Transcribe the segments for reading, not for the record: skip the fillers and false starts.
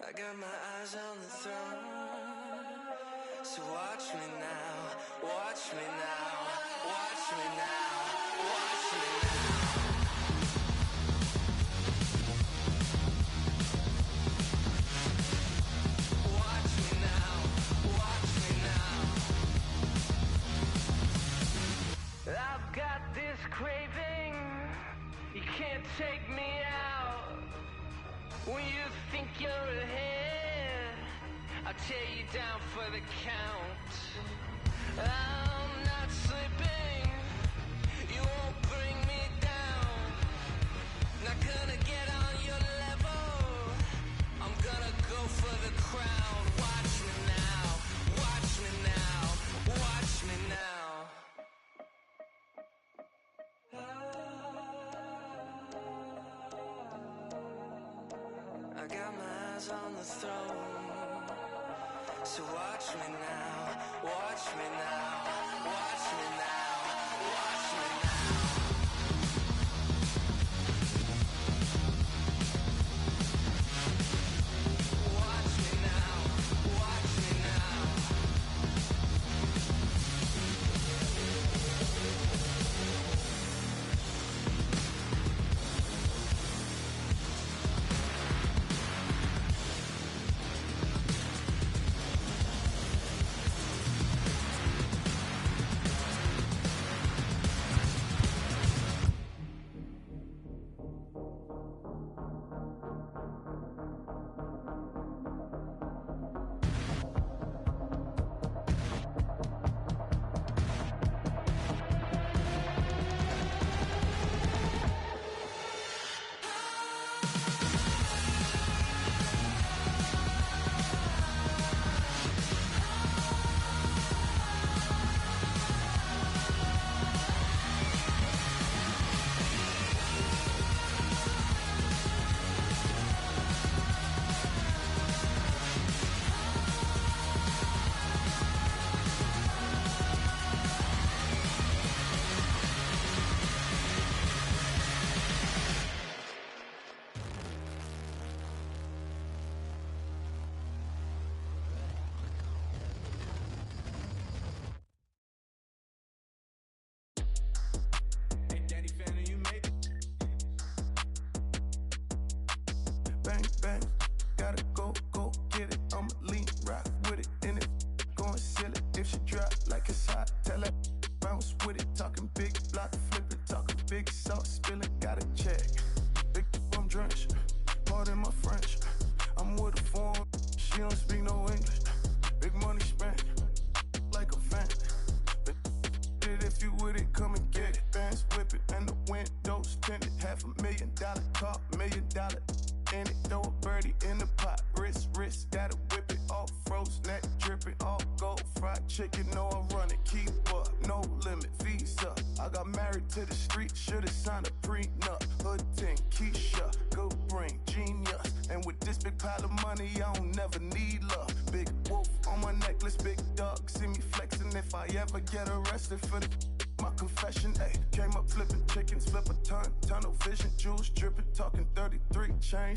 I got my eyes on the throne. So watch me now, watch me now, watch me now, watch me now. Watch me now, watch me now. I've got this craving, you can't take me out. When you think you're ahead, I'll tear you down for the count. I'm not slipping, you won't bring me down. Not gonna get on your level, I'm gonna go for the crown. Watch me now, watch me now, watch me now. I got my eyes on the throne. So watch me now, watch me now, watch me now, watch me now. Watch me now, watch me now.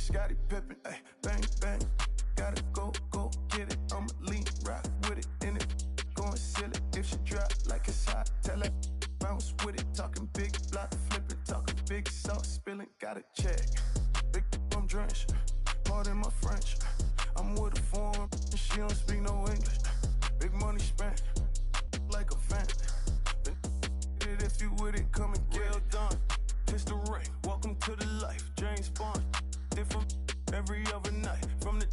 Scottie Pippen, ayy, bang, bang, gotta go, get it, I'ma lean, rock with it, in it, going silly, if she drop like it's hot, tell her, bounce with it, talking big block, flip it, talking big sauce, spilling, gotta check, big, I'm drenched, pardon my French, I'm with a foreign, she don't speak no English, big money spent, like a fan, if you with it, come and get it done, kiss the ring, welcome to the life, James Bond. Different every other night. From the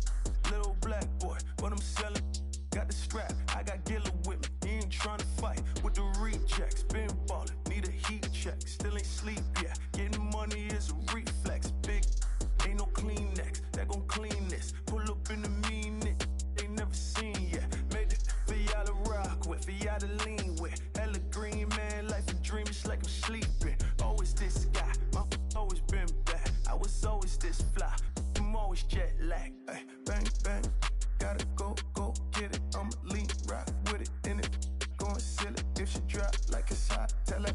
little black boy, but I'm selling. Got the strap, I got Gilla with me. He ain't trying to fight with the rejects. Been ballin', need a heat check. Still ain't sleep yet. Getting money is a reflex. Big, ain't no Kleenex that gon' clean this. Pull up in the mean it, ain't never seen yet. Made it for y'all to rock with, for y'all to lean with. Hella green, man, life a dream, it's like I'm sleeping. Always this guy, my always been bad. I was always this fly, I'm always jet lag. Ay, bang, bang, gotta go, get it. I'ma lean, rock with it, in it, going silly. If she drop like it's hot, tell her,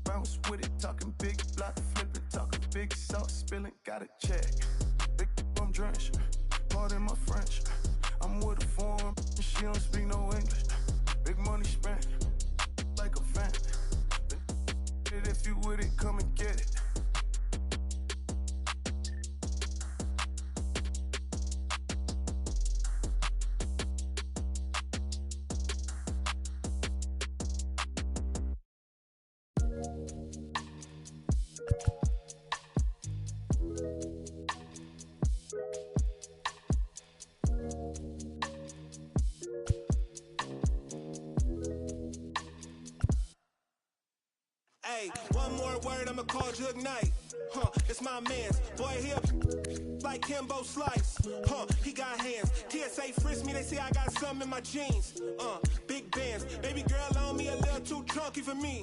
bounce with it. Talking big block, flip it, talking big sauce, spilling, gotta check. Big, I'm drenched, part than my French. I'm with a foreign, she don't speak no English. Big money spent, like a fan. If you with it, come and get it. Hey, one more word, I'ma call Jug Knight. It's my man's. Boy, he up like Kimbo Slice. He got hands. TSA frisk me, they say I got something in my jeans. Big bands. Baby girl on me a little too chunky for me.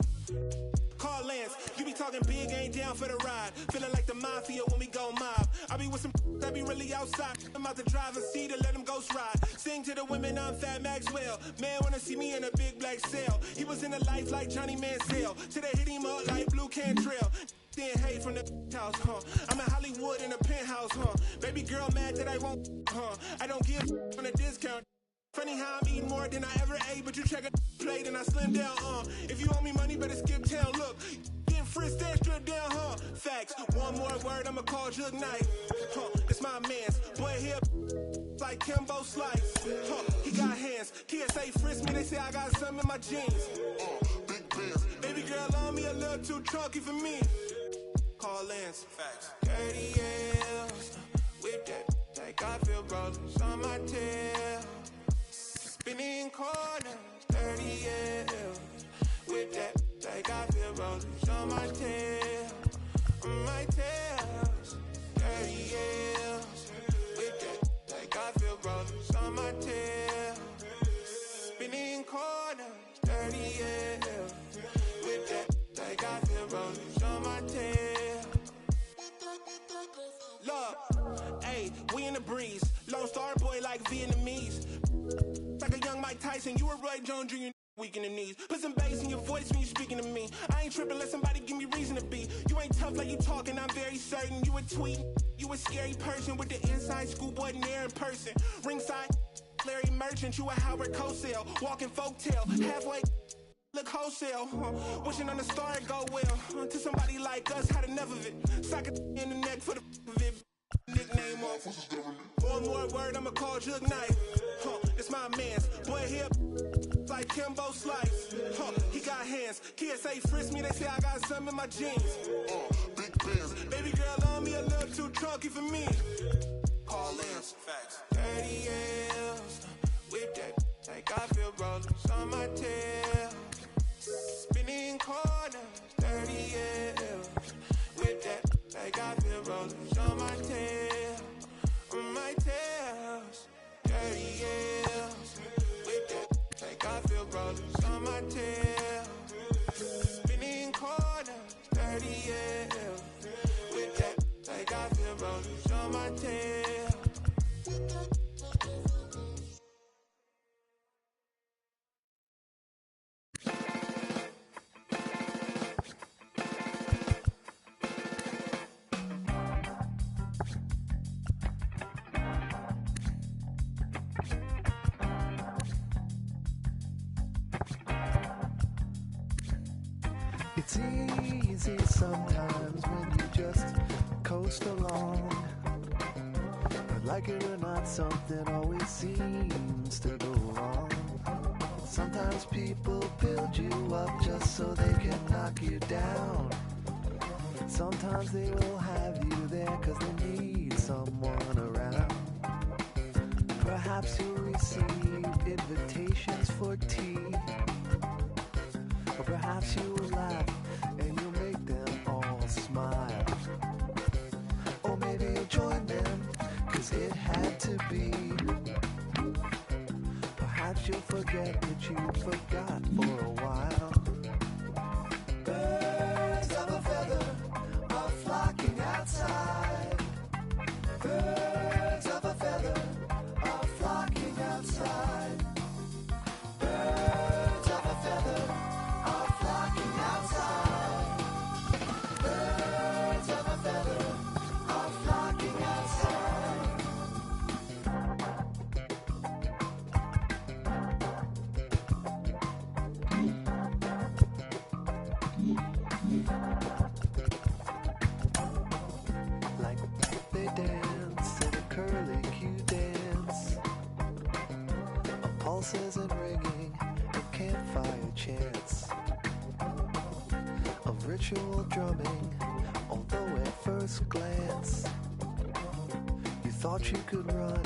Call Lance, you be talking big, ain't down for the ride. Feeling like the mafia when we go mob. I be with some that be really outside. I'm out the driver's seat to let them ghost ride. Sing to the women, I'm Fat Maxwell. Man wanna see me in a big black cell. He was in the life like Johnny Manziel. Today hit him up like Blue Cantrell. Then hate from the house, I'm in Hollywood in a penthouse, Baby girl mad that I won't, I don't give on a discount. Funny how I'm eating more than I ever ate, but you check a plate and I slim down, If you owe me money, better skip town. Look, getting frisked extra down, Facts. One more word, I'ma call Jug Knight. It's my man's. Boy, he up like Kimbo Slice. He got hands. TSA frisk me, they say I got something in my jeans. Big bands. Baby girl on me a little too chunky for me. Call Lance. Facts. 30 years with that, like I feel rollers on my tail. Spinning corners, 30 years with that, like I feel rollers on my tail. On my tails, 30 years with that, like I feel rollers on my tail. Spinning corners, 30 years with that, like I feel rollers on my tail. Look, hey, we in the breeze. Lone Star boy like Vietnamese. Like a young Mike Tyson, you a Roy Jones Jr. weak in the knees. Put some bass in your voice when you speaking to me. I ain't tripping, let somebody give me reason to be. You ain't tough like you talking, I'm very certain. You a tweet, you a scary person with the inside schoolboy near in person. Ringside, Larry Merchant, you a Howard Cosell. Walking folktale, halfway look wholesale. Wishing on the star it go well. To somebody like us, had enough of it. Sock it in the neck for the of it. Nickname off. One more word, I'ma call Jug Knight. It's my man's. Boy, he up like Kimbo Slice. He got hands. TSA frisk me, they say I got something in my jeans. Big bands. Baby girl on me a little too chunky for me. Call Lance. Facts. 30 years with that, like I feel rollers on my tail. Spinning corners, 30 years with that, like I feel rollers on my tail. On my tails, 30 years with that, like I feel rollers on my tail. Spinning corners, 30 years with that, like I feel rollers on my tail. It's easy sometimes when you just coast along. But like it or not, something always seems to go wrong. Sometimes people build you up just so they can knock you down. Sometimes they will have you there cause they need someone around. Perhaps you'll receive invitations for tea. Or perhaps you will laugh and you'll make them all smile. Or maybe you'll join them, cause it had to be. Perhaps you'll forget that you forgot for a while. Birds of a feather are flocking outside. Birds of a feather are flocking outside. Birds of a feather are flocking outside. Birds of a feather are flocking outside. curly Q dance. A pulse isn't ringing, a campfire chants of ritual drumming, although at first glance you thought you could run,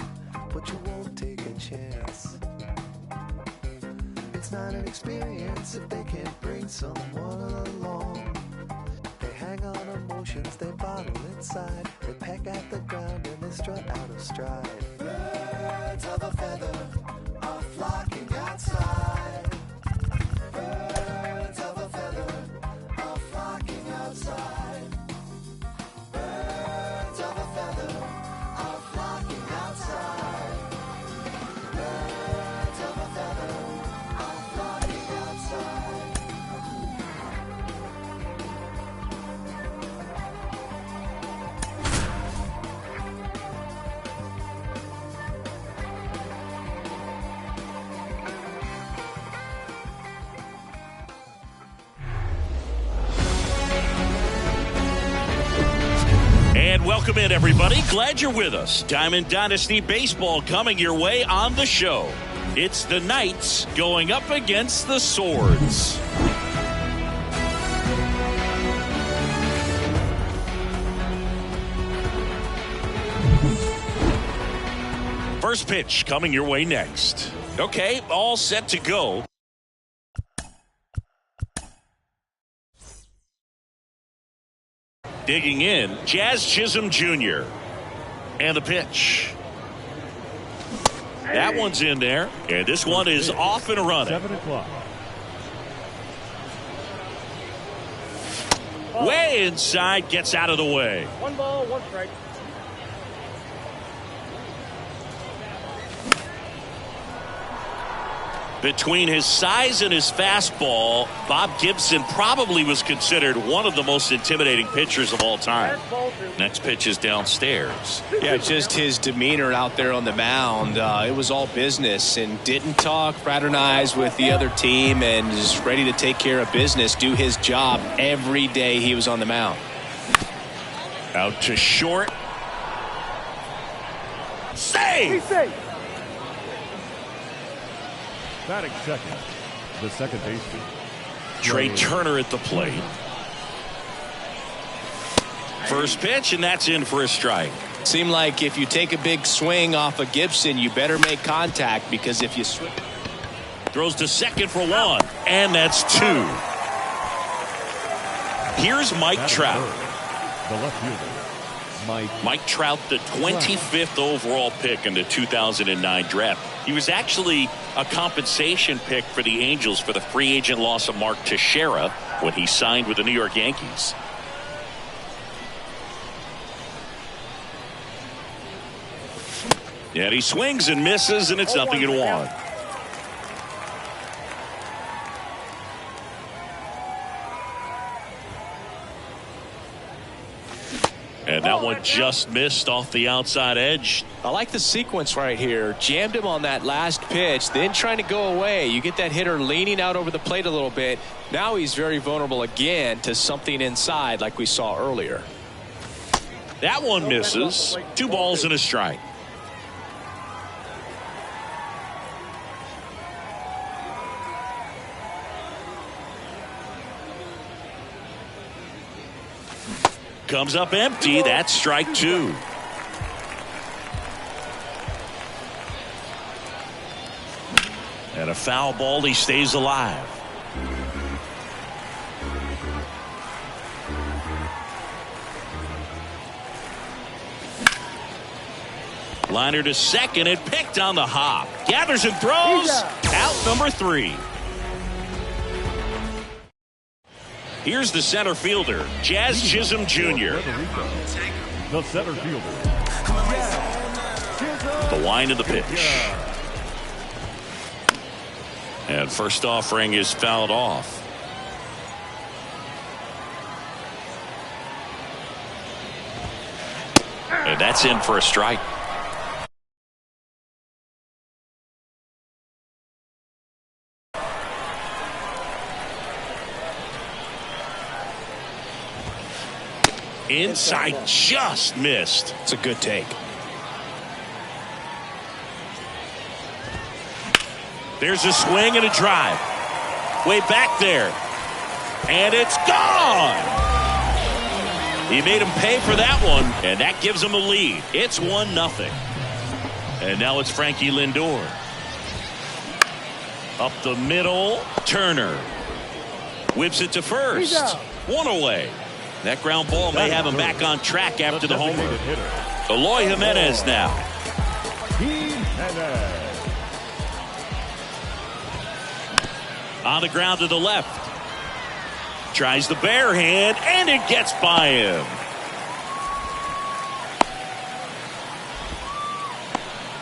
but you won't take a chance. It's not an experience if they can't bring someone along. They hang on emotions, they bottle inside. They peck at the ground and they strut out of stride. Birds of a feather are flocking outside. Birds of a feather are flocking outside. Birds of a feather are flocking outside. Birds of a feather are flocking outside. And welcome in, everybody. Glad you're with us. Diamond Dynasty Baseball coming your way on the show. It's the Knights going up against the Swords. First pitch coming your way next. Okay, all set to go. Digging in, Jazz Chisholm Jr. And the pitch. That one's in there. And this one is off and running. 7 o'clock. Way inside, gets out of the way. 1 ball, 1 strike. Between his size and his fastball, Bob Gibson probably was considered one of the most intimidating pitchers of all time. Next pitch is downstairs. Yeah, just his demeanor out there on the mound. It was all business and didn't talk, fraternize with the other team, and is ready to take care of business, do his job every day he was on the mound. Out to short. Save! Batting second, the second baseman. Trey Turner at the plate. First pitch, and that's in for a strike. Seemed like if you take a big swing off of Gibson, you better make contact, because if you slip. Throws to second for 1, and that's 2. Here's Mike Trout. The left fielder, Mike Trout, the 25th overall pick in the 2009 draft. He was actually a compensation pick for the Angels for the free agent loss of Mark Teixeira when he signed with the New York Yankees. And he swings and misses, and it's 0-1. And that one just missed off the outside edge. I like the sequence right here. Jammed him on that last pitch, then trying to go away. You get that hitter leaning out over the plate a little bit. Now he's very vulnerable again to something inside like we saw earlier. That one misses. 2 balls and a strike. Comes up empty. That's strike 2. And a foul ball. He stays alive. Liner to second and picked on the hop. Gathers and throws. Out number 3. Here's the center fielder, Jazz Chisholm Jr. The center fielder. The wind of the pitch. And first offering is fouled off. And that's in for a strike. Inside, just missed. It's a good take. There's a swing and a drive. Way back there. And it's gone. He made him pay for that one, and that gives him a lead. It's 1-0. And now it's Frankie Lindor. Up the middle, Turner. Whips it to first. One away. That ground ball may have him back on track after the homer. Eloy Jimenez now. On the ground to the left. Tries the bare hand, and it gets by him.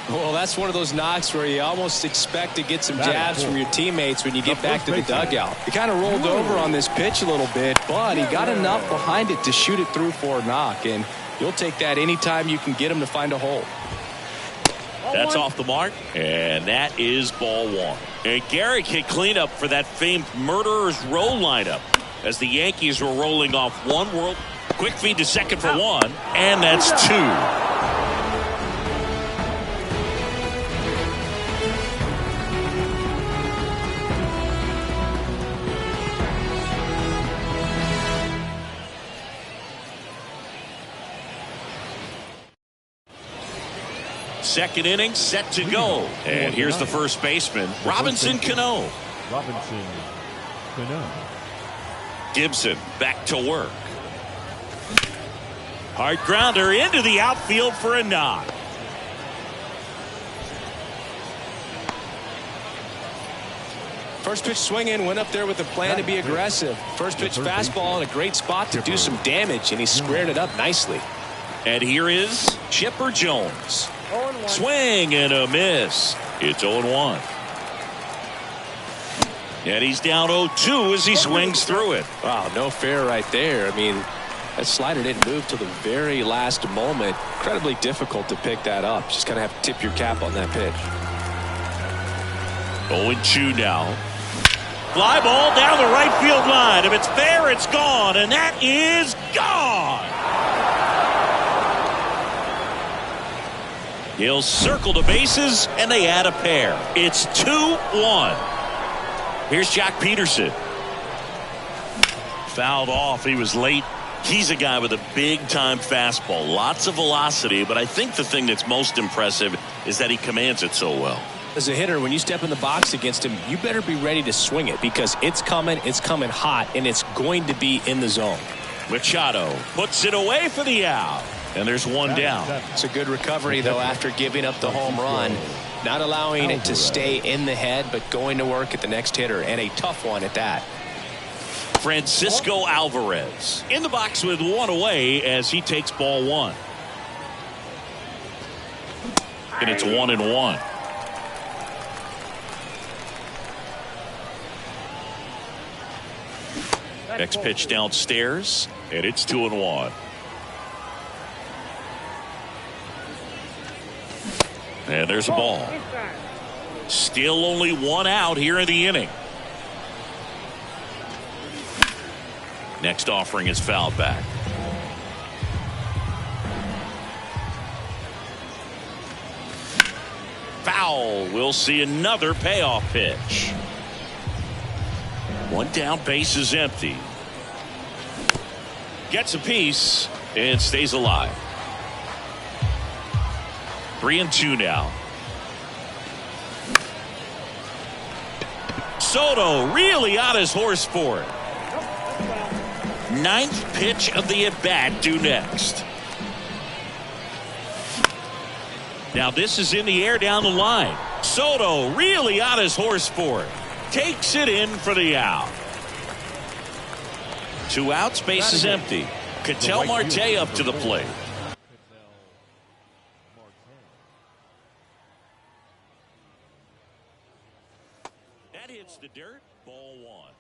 Well, that's one of those knocks where you almost expect to get some jabs from your teammates when you get back to the dugout. He kind of rolled over on this pitch a little bit, but he got enough behind it to shoot it through for a knock, and you'll take that anytime you can get him to find a hole. That's off the mark, and that is ball one. And Garrick hit cleanup for that famed Murderers Row lineup as the Yankees were rolling off one world. Quick feed to second for one, and that's two. Second inning set to go. And here's the first baseman, Robinson Cano. Gibson back to work. Hard grounder into the outfield for a knock. First pitch swinging, went up there with a plan to be aggressive. First pitch fastball in a great spot to do some damage, and he squared it up nicely. And here is Chipper Jones. Swing and a miss. It's 0-1. And he's down 0-2 as he swings through it. Wow, no fair right there. I mean, that slider didn't move till the very last moment. Incredibly difficult to pick that up. Just kind of have to tip your cap on that pitch. 0-2 now. Fly ball down the right field line. If it's fair, it's gone. And that is gone. He'll circle the bases, and they add a pair. It's 2-1. Here's Jock Peterson. Fouled off. He was late. He's a guy with a big-time fastball. Lots of velocity, but I think the thing that's most impressive is that he commands it so well. As a hitter, when you step in the box against him, you better be ready to swing it because it's coming hot, and it's going to be in the zone. Machado puts it away for the out. And there's one down. It's a good recovery, though, after giving up the home run. Not allowing it to stay in the head, but going to work at the next hitter, and a tough one at that. Francisco Alvarez in the box with one away as he takes ball one. And it's 1-1. Next pitch downstairs, and it's 2-1. And there's a ball. Still only one out here in the inning. Next offering is fouled back. Foul. We'll see another payoff pitch. One down, base is empty. Gets a piece and stays alive. 3-2 now. Soto really on his horse for it. Ninth pitch of the at-bat due next. Now this is in the air down the line. Soto really on his horse for it. Takes it in for the out. 2 outs, base is empty. Ketel Marte up to the plate. That hits the dirt. Ball one.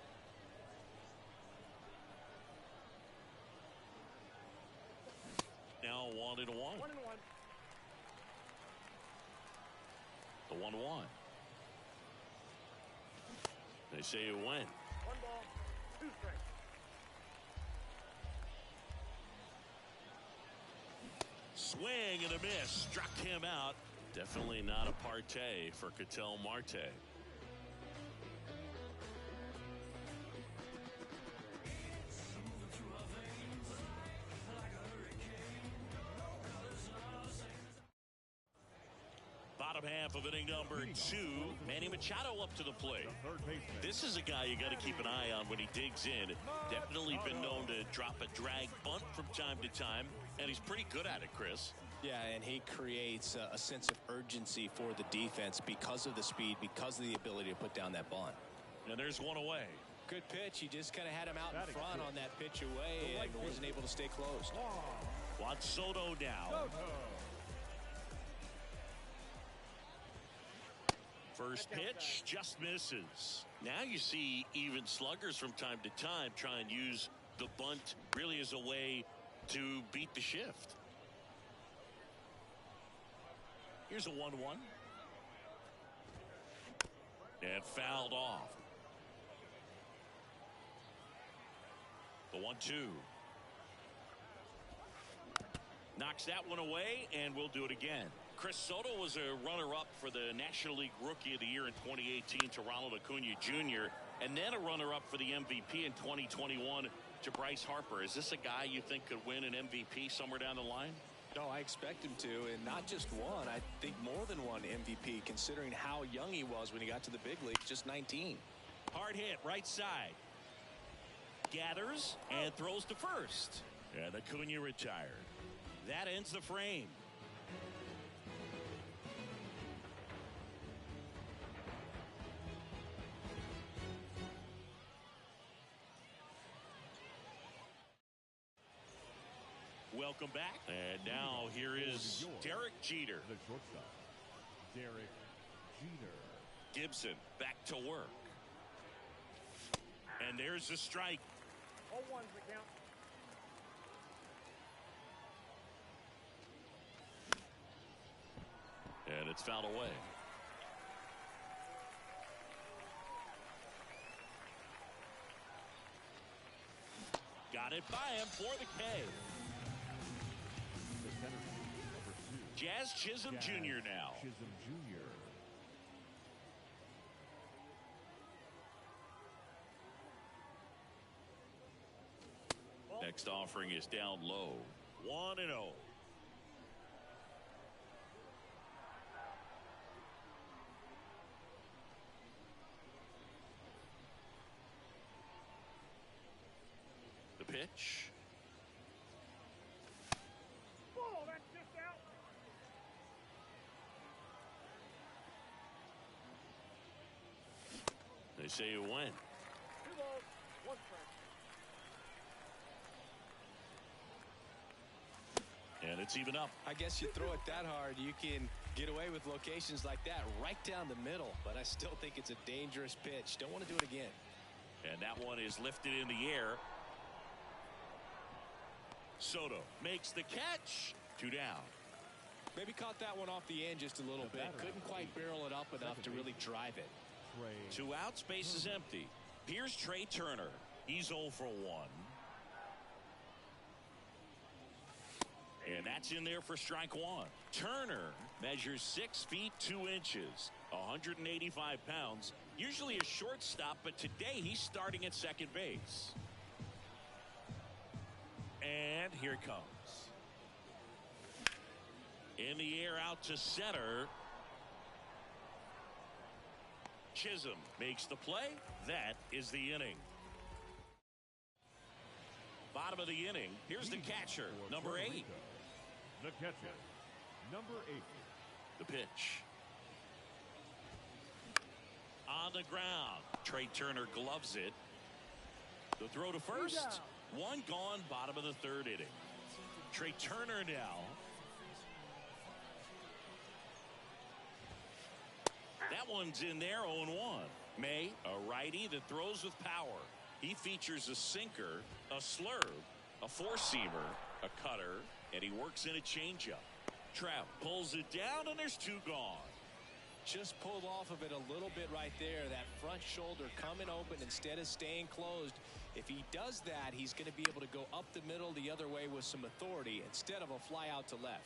Now 1-1. The 1-1. They say it went. 1 ball, 2 strikes. Swing and a miss. Struck him out. Definitely not a partay for Ketel Marte. Bottom half of inning number 2. Manny Machado up to the plate. This is a guy you got to keep an eye on when he digs in. Definitely been known to drop a drag bunt from time to time, and he's pretty good at it, Chris. Yeah, and he creates a sense of urgency for the defense because of the speed, because of the ability to put down that bunt. And there's one away. Good pitch. He just kind of had him out in front on that pitch away and wasn't able to stay closed. Juan Soto down. First pitch just misses. Now you see even sluggers from time to time try and use the bunt really as a way to beat the shift. Here's a 1-1. And fouled off. The 1-2. Knocks that one away, and we'll do it again. Chris Soto was a runner-up for the National League Rookie of the Year in 2018 to Ronald Acuna Jr., and then a runner-up for the MVP in 2021 to Bryce Harper. Is this a guy you think could win an MVP somewhere down the line? No, I expect him to, and not just one. I think more than one MVP, considering how young he was when he got to the big leagues, just 19. Hard hit, right side. Gathers and throws to first. And Acuna retired. That ends the frame. Welcome back. And now here is Derek Jeter. The shortstop, Derek Jeter. Gibson back to work. And there's the strike. All ones the count. And it's fouled away. Got it by him for the K. The center field, number 2. Jazz Chisholm Jr. now. Chisholm Jr. Next offering is down low. 1-0. The pitch. Oh, that's just out. They say you win. 2 balls, 1 strike. And it's even up. I guess you throw it that hard, you can get away with locations like that right down the middle. But I still think it's a dangerous pitch. Don't want to do it again. And that one is lifted in the air. Soto makes the catch. 2 down. Maybe caught that one off the end just a little bit. Couldn't quite barrel it up enough to really drive it. 2 outs, base is empty. Here's Trey Turner. He's 0 for 1. And that's in there for strike 1. Turner measures 6 feet 2 inches, 185 pounds. Usually a shortstop, but today he's starting at second base. And here it comes. In the air out to center. Chisholm makes the play. That is the inning. Bottom of the inning. Here's the catcher, number 8. The catcher, number 8. The pitch. On the ground. Trey Turner gloves it. The throw to first. 1 gone, bottom of the 3rd inning. Trey Turner now. That one's in there, 0-1. May, a righty that throws with power. He features a sinker, a slurve, a four-seamer, a cutter, and he works in a changeup. Trout pulls it down, and there's 2 gone. Just pulled off of it a little bit right there. That front shoulder coming open instead of staying closed. If he does that, he's going to be able to go up the middle the other way with some authority instead of a fly out to left.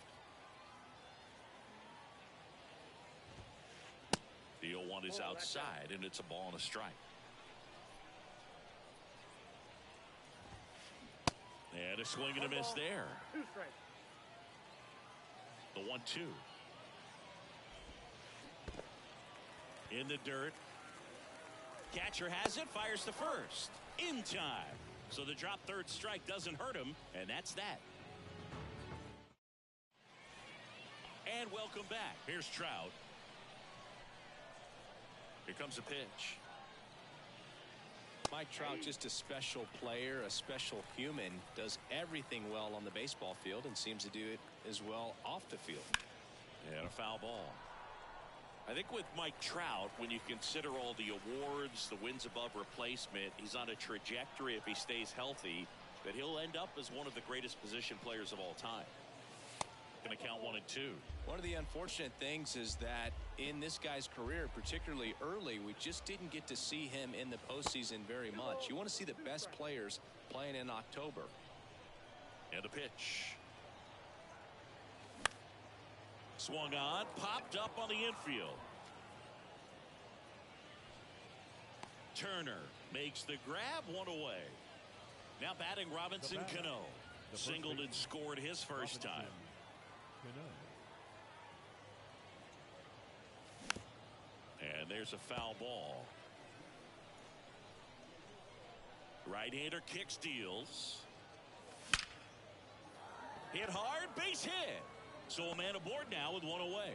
The 0-1 is outside, and it's a ball and a strike. And a swing and a miss there. 2 strikes. The 1-2. In the dirt. Catcher has it, fires to first. In time. So the drop third strike doesn't hurt him, and that's that. And welcome back. Here's Trout. Here comes a pitch. Mike Trout, just a special player, a special human, does everything well on the baseball field and seems to do it as well off the field. And a foul ball. I think with Mike Trout, when you consider all the awards, the wins above replacement, he's on a trajectory, if he stays healthy, that he'll end up as one of the greatest position players of all time. Going to count 1 and 2. One of the unfortunate things is that in this guy's career, particularly early, we just didn't get to see him in the postseason very much. You want to see the best players playing in October. And a pitch. Swung on, popped up on the infield. Turner makes the grab, 1 away. Now batting Robinson Cano. Singled and scored his first time. And there's a foul ball. Right-hander kicks, deals. Hit hard, base hit. So a man aboard now with 1 away.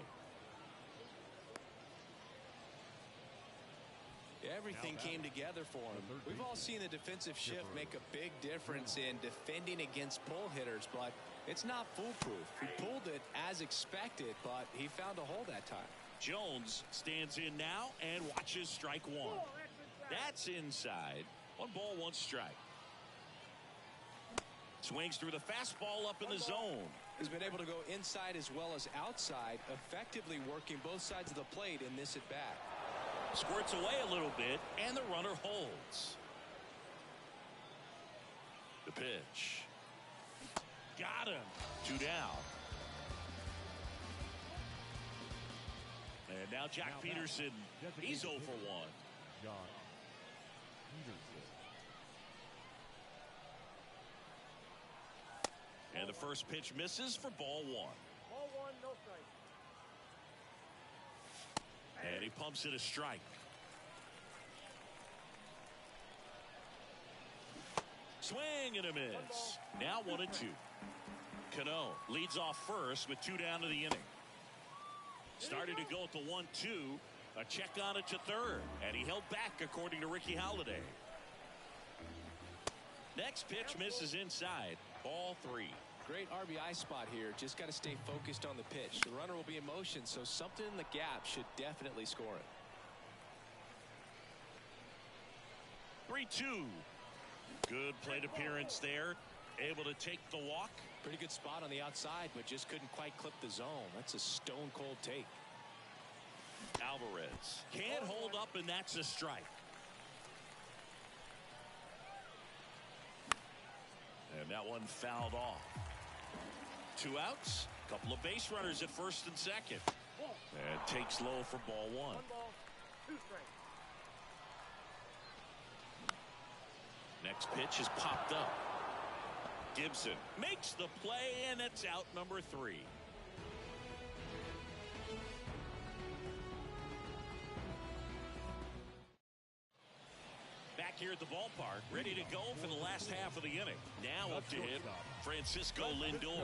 Everything came together for him. We've all seen the defensive shift make a big difference in defending against pull hitters, but it's not foolproof. He pulled it as expected, but he found a hole that time. Jones stands in now and watches strike 1. That's inside. 1 ball, 1 strike. Swings through the fastball up in the zone. He's been able to go inside as well as outside, effectively working both sides of the plate in this at bat. Squirts away a little bit, and the runner holds. The pitch. Got him. 2 down. And now Jack Peterson, he's 0 for 1. Josh Peterson. And the first pitch misses for ball 1. Ball 1, no strike. And he pumps it a strike. Swing and a miss. Now 1 and 2. Cano leads off first with 2 down to the inning. Started to go at the 1-2. A check on it to third. And he held back according to Ricky Holiday. Next pitch misses inside. Ball 3. Great RBI spot here. Just got to stay focused on the pitch. The runner will be in motion, so something in the gap should definitely score it. 3-2. Good plate appearance there. Able to take the walk. Pretty good spot on the outside, but just couldn't quite clip the zone. That's a stone cold take. Alvarez can't hold up, and that's a strike. And that one fouled off. 2 outs. Couple of base runners at first and second. And takes low for ball 1. 1 ball, 2 strikes. Next pitch is popped up. Gibson makes the play, and it's out number 3. Back here at the ballpark, ready to go for the last half of the inning. Now up to hit Francisco Lindor.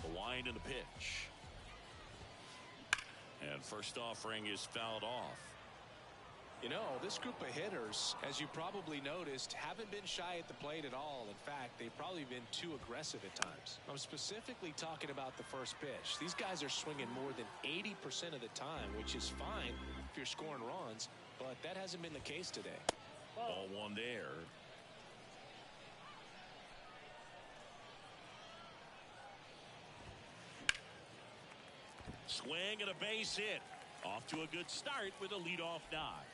The wind and the pitch. And first offering is fouled off. You know, this group of hitters, as you probably noticed, haven't been shy at the plate at all. In fact, they've probably been too aggressive at times. I'm specifically talking about the first pitch. These guys are swinging more than 80% of the time, which is fine if you're scoring runs, but that hasn't been the case today. Ball 1 there. Swing and a base hit. Off to a good start with a leadoff knock.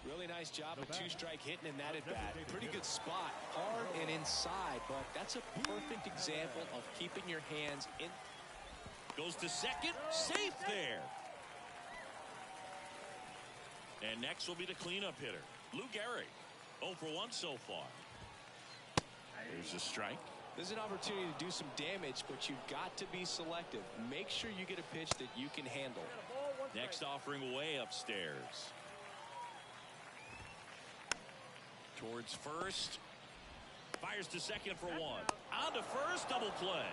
Really nice job of 2-strike hitting in that at bat. Pretty good spot, hard and inside, but that's a perfect example of keeping your hands in. Goes to second, safe there. And next will be the cleanup hitter, Lou Gehrig. 0 for 1 so far. There's a strike. There's an opportunity to do some damage, but you've got to be selective. Make sure you get a pitch that you can handle. Next offering way upstairs. Towards first. Fires to second for one. On to first, double play.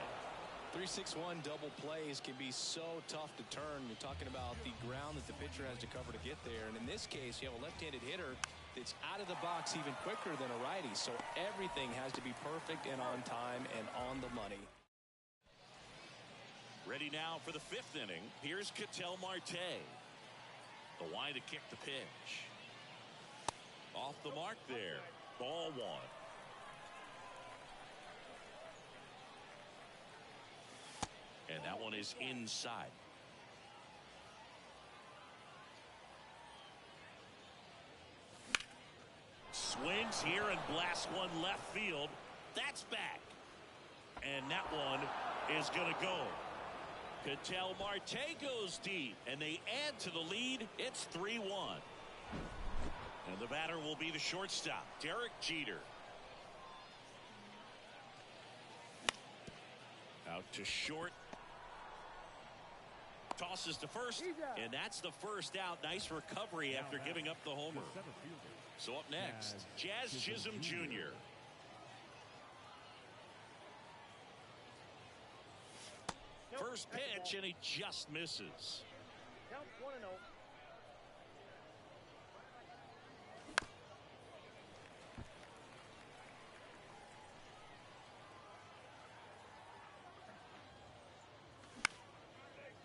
3-6-1 double plays can be so tough to turn. You're talking about the ground that the pitcher has to cover to get there. And in this case, you have a left-handed hitter that's out of the box even quicker than a righty. So everything has to be perfect and on time and on the money. Ready now for the fifth inning. Here's Ketel Marte. The line to kick the pitch. Off the mark there. Ball one. And that one is inside. Swings here and blasts one left field. That's back. And that one is going to go. Ketel Marte goes deep, and they add to the lead. It's 3-1. And the batter will be the shortstop, Derek Jeter. Out to short. Tosses to first, and that's the first out. Nice recovery after giving up the homer. So up next, Jazz Chisholm Jr. First pitch, and he just misses. Count 1-0.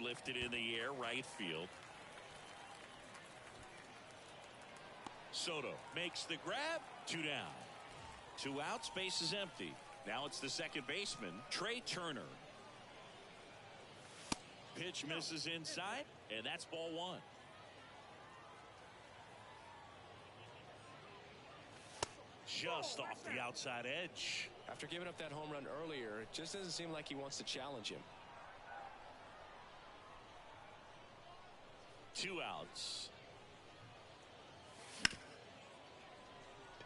Lifted in the air, right field. Soto makes the grab. 2 down. 2 outs, base is empty. Now it's the second baseman, Trey Turner. Pitch misses inside, and that's ball one. Just off the outside edge. After giving up that home run earlier, it just doesn't seem like he wants to challenge him. 2 outs.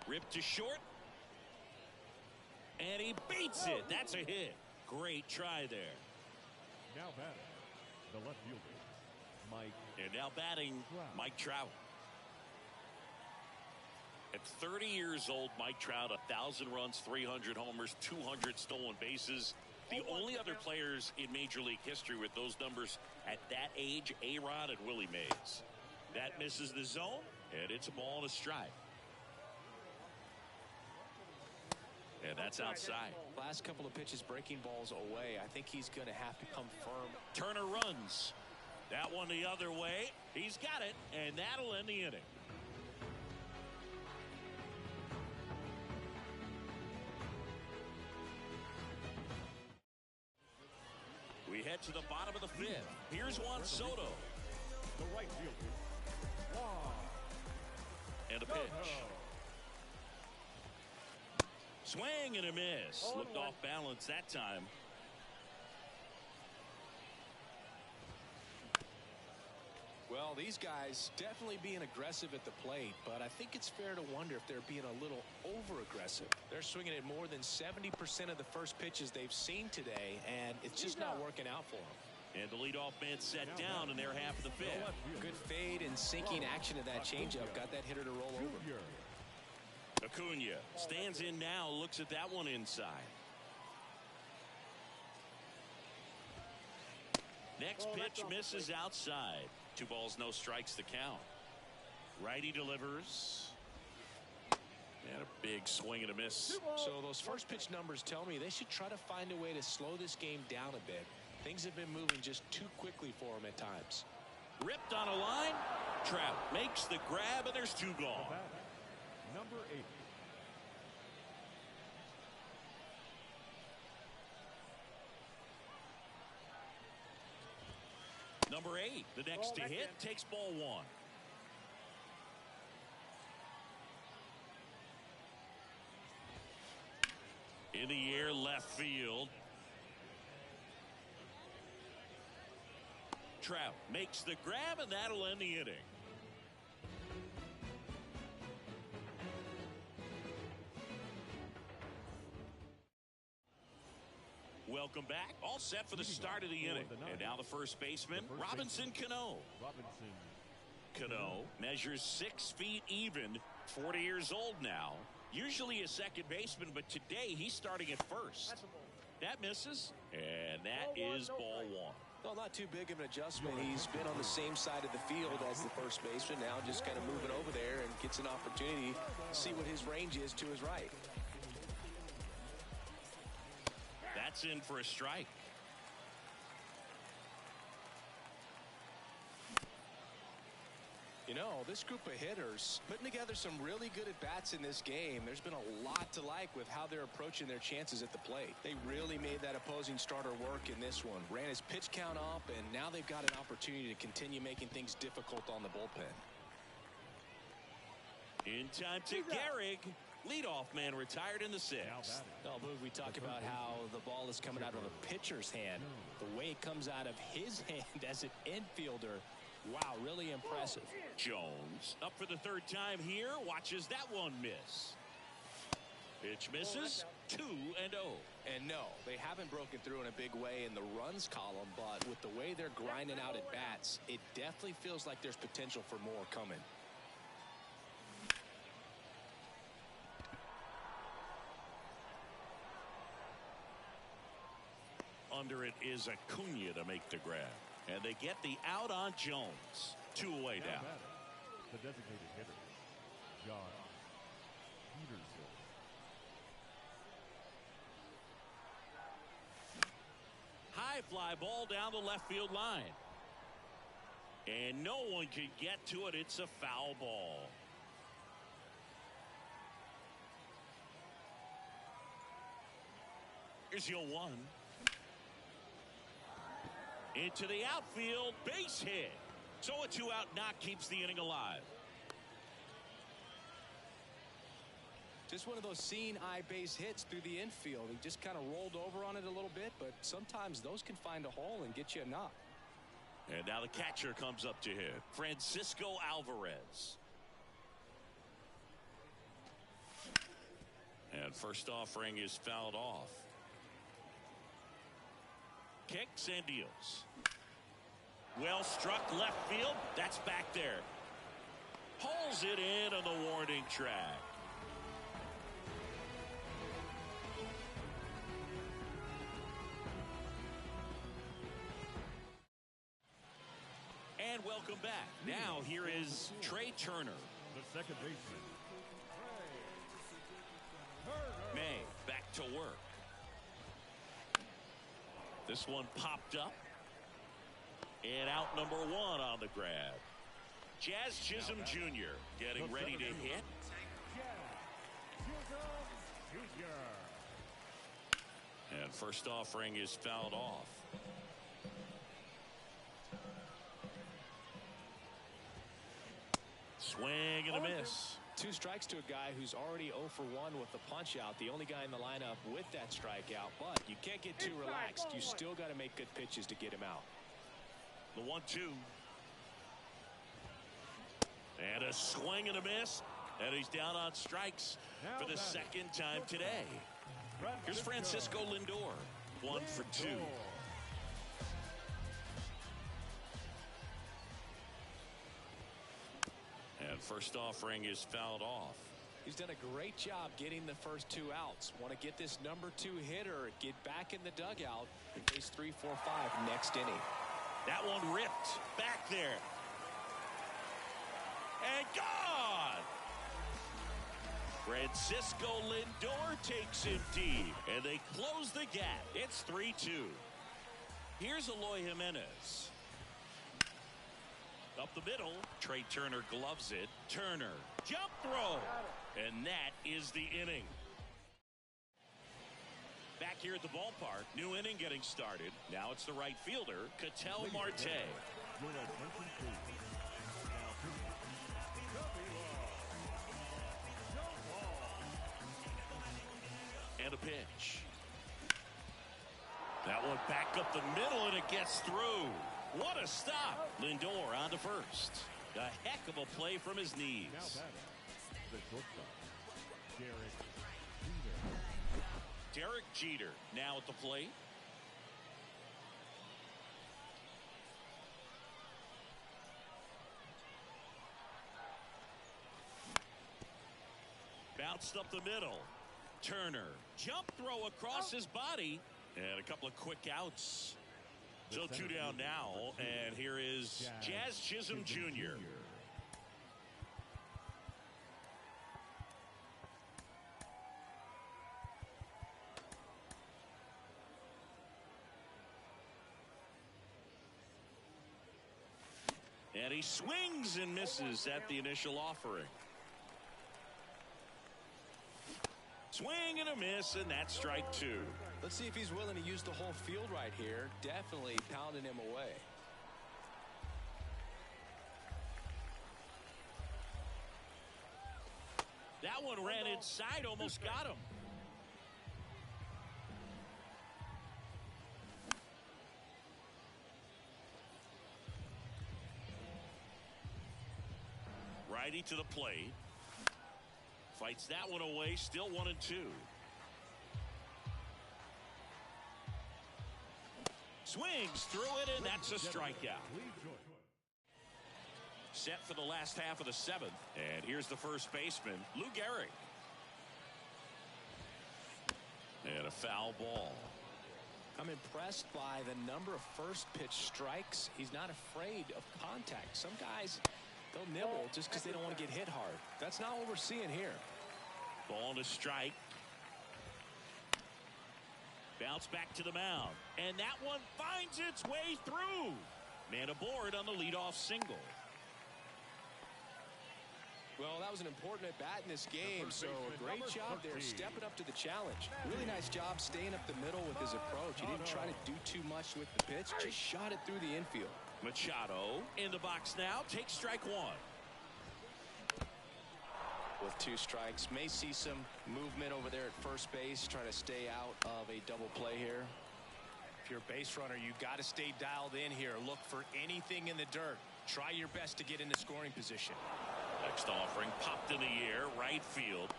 Ripped to short. And he beats it. That's a hit. Great try there. Now batting, the left fielder, Mike. And now batting, Mike Trout. At 30 years old, Mike Trout, 1,000 runs, 300 homers, 200 stolen bases. The only other players in Major League history with those numbers at that age, A-Rod and Willie Mays. That misses the zone, and it's a ball and a strike. And that's outside. Last couple of pitches breaking balls away. I think he's going to have to come firm. Turner runs. That one the other way. He's got it, and that'll end the inning. We head to the bottom of the fifth. Here's Juan Soto. The right fielder, Juan. And a pitch. Swing and a miss. Looked off balance that time. Well, these guys definitely being aggressive at the plate, but I think it's fair to wonder if they're being a little over-aggressive. They're swinging at more than 70% of the first pitches they've seen today, and it's just not working out for them. And the leadoff man set down in their half of the fifth. Good fade and sinking action of that changeup got that hitter to roll over. Acuna stands in now, looks at that one inside. Next pitch misses outside. 2 balls, no strikes to count. Righty delivers. And a big swing and a miss. So those first pitch numbers tell me they should try to find a way to slow this game down a bit. Things have been moving just too quickly for them at times. Ripped on a line. Trout makes the grab, and there's 2 gone. Number 8. Number 8, the next to hit, takes ball 1. In the air, left field. Trout makes the grab, and that'll end the inning. Welcome back. All set for the start of the inning. And now the first baseman, Robinson Cano. Cano measures 6 feet even, 40 years old now. Usually a second baseman, but today he's starting at first. That misses, and that is ball one. Well, not too big of an adjustment. He's been on the same side of the field as the first baseman. Now just kind of moving over there and gets an opportunity to see what his range is to his right. That's in for a strike. You know, this group of hitters putting together some really good at-bats in this game. There's been a lot to like with how they're approaching their chances at the plate. They really made that opposing starter work in this one. Ran his pitch count up, and now they've got an opportunity to continue making things difficult on the bullpen. In time to Gehrig. Leadoff man retired in the 6th. Well, Boog, we talk about how the ball is coming out of a pitcher's hand. The way it comes out of his hand as an infielder, wow, really impressive. Jones up for the 3rd time here. Watches that one miss. Pitch misses. 2-0. And no, they haven't broken through in a big way in the runs column, but with the way they're grinding out at bats, it definitely feels like there's potential for more coming. Under it is Acuna to make the grab. And they get the out on Jones. 2 away now. The designated hitter, John Peterson. High fly ball down the left field line. And no one can get to it. It's a foul ball. Here's your 1. Into the outfield, base hit. So a 2-out knock keeps the inning alive. Just one of those seeing eye base hits through the infield. He just kind of rolled over on it a little bit, but sometimes those can find a hole and get you a knock. And now the catcher comes up to hit, Francisco Alvarez. And first offering is fouled off. Kicks and deals. Well struck left field. That's back there. Pulls it in on the warning track. And welcome back. Now here is Trey Turner. The second baseman, May back to work. This one popped up. And out number 1 on the grab. Jazz Chisholm Jr. getting ready to hit. And first offering is fouled off. Swing and a miss. 2 strikes to a guy who's already 0 for 1 with the punch out. The only guy in the lineup with that strikeout. But you can't get too relaxed. You still got to make good pitches to get him out. The 1-2. And a swing and a miss. And he's down on strikes for the 2nd time today. Here's Francisco Lindor. 1 for 2. And first offering is fouled off. He's done a great job getting the first 2 outs. Want to get this number 2 hitter, get back in the dugout and face 3, 4, 5 next inning. That one ripped back there. And gone. Francisco Lindor takes him deep. And they close the gap. It's 3-2. Here's Eloy Jimenez. Up the middle. Trey Turner gloves it. Turner. Jump throw. And that is the inning. Back here at the ballpark. New inning getting started. Now it's the right fielder, Ketel Marte. And a pitch. That one back up the middle, and it gets through. What a stop. Lindor on to first. A heck of a play from his knees. Now batting, the shortstop, Derek Jeter now at the plate. bounced up the middle. Turner, jump throw across his body, and a couple of quick outs. So 2 down now, and here is Jazz Chisholm Jr. And he swings and misses at the initial offering. Swing and a miss, and that's strike 2. Let's see if he's willing to use the whole field right here. Definitely pounding him away. That one ran inside, almost got him. Righty to the plate. Fights that one away, still 1-2. Swings through it, and that's a strikeout. Set for the last half of the 7th. And here's the first baseman, Lou Gehrig. And a foul ball. I'm impressed by the number of first pitch strikes. He's not afraid of contact. Some guys, they'll nibble just because they don't want to get hit hard. That's not what we're seeing here. Ball to strike. Bounce back to the mound. And that one finds its way through. Man aboard on the leadoff single. Well, that was an important at-bat in this game, so a great job there stepping up to the challenge. Really nice job staying up the middle with his approach. He didn't try to do too much with the pitch, just shot it through the infield. Machado in the box now, takes strike 1. With 2 strikes, may see some movement over there at first base, trying to stay out of a double play here. If you're a base runner, you got to stay dialed in here. Look for anything in the dirt. Try your best to get into scoring position. Next offering popped in the air, right field.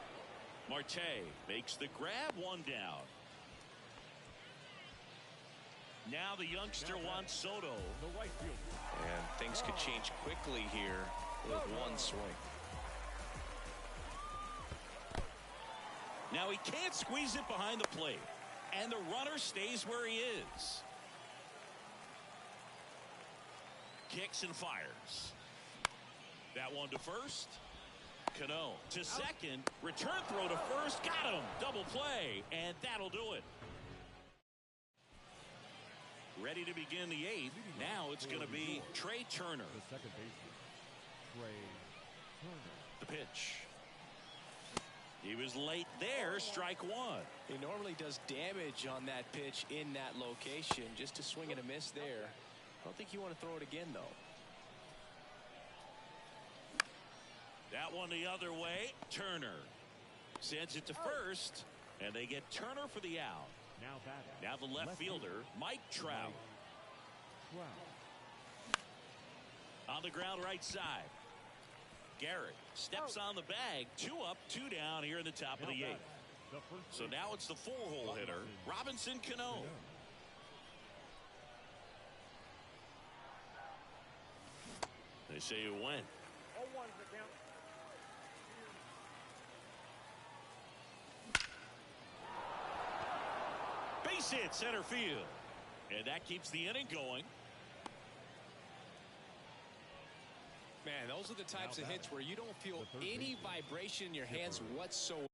Marte makes the grab, 1 down. Now the youngster Juan Soto. The right field. And things could change quickly here with 1 swing. Now he can't squeeze it behind the plate. And the runner stays where he is. Kicks and fires. That one to first. Cano to second. Return throw to first. Got him. Double play. And that'll do it. Ready to begin the 8th. Now it's going to be Trey Turner. The second baseman, Trey Turner. The pitch. He was late there. Strike 1. He normally does damage on that pitch in that location. Just a swing and a miss there. I don't think you want to throw it again, though. That one the other way. Turner sends it to first, and they get Turner for the out. Now batting. Now the left fielder, Mike Trout. On the ground right side. Garrett steps on the bag. 2 up, 2 down here in the top of the 8th. So now it's the 4-hole hitter, Robinson Cano. They say you win. 0-1's the count. Base hit center field. And that keeps the inning going. Man, those are the types of hits where you don't feel any vibration in your hands whatsoever.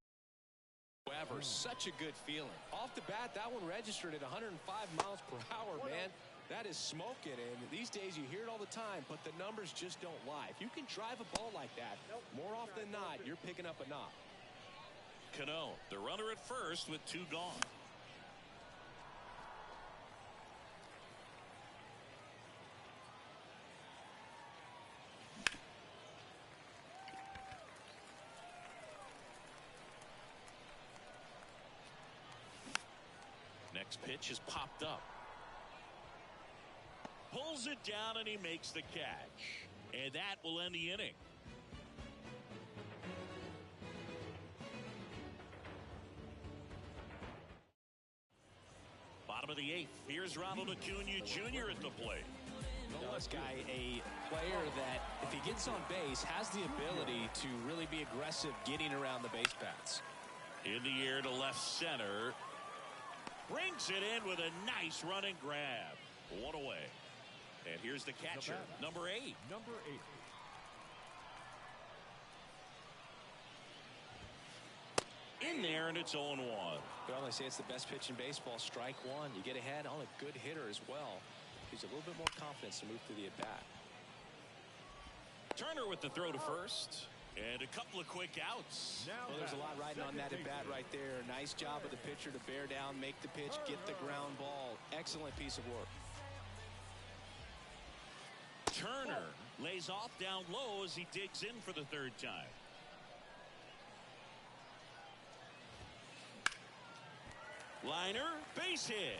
Such a good feeling. Off the bat, that one registered at 105 miles per hour, man. That is smoking, and these days you hear it all the time, but the numbers just don't lie. If you can drive a ball like that, more often than not, you're picking up a knock. Cano, the runner at first with 2 gone. Next pitch is popped up. Pulls it down and he makes the catch. And that will end the inning. Bottom of the 8th. Here's Ronald Acuna Jr. at the plate. This guy, a player that, if he gets on base, has the ability to really be aggressive getting around the base paths. In the air to left center. Brings it in with a nice run and grab. One away. And here's the catcher, number 8. Number 8. In there, and it's 0-1. Well, they say it's the best pitch in baseball. Strike one. You get ahead on a good hitter as well. Gives a little bit more confidence to move through the at-bat. Turner with the throw to first. And a couple of quick outs. Well, there's a lot riding on that at-bat right there. Nice job of the pitcher to bear down, make the pitch, get the ground ball. Excellent piece of work. Turner lays off down low as he digs in for the third time. Liner, base hit.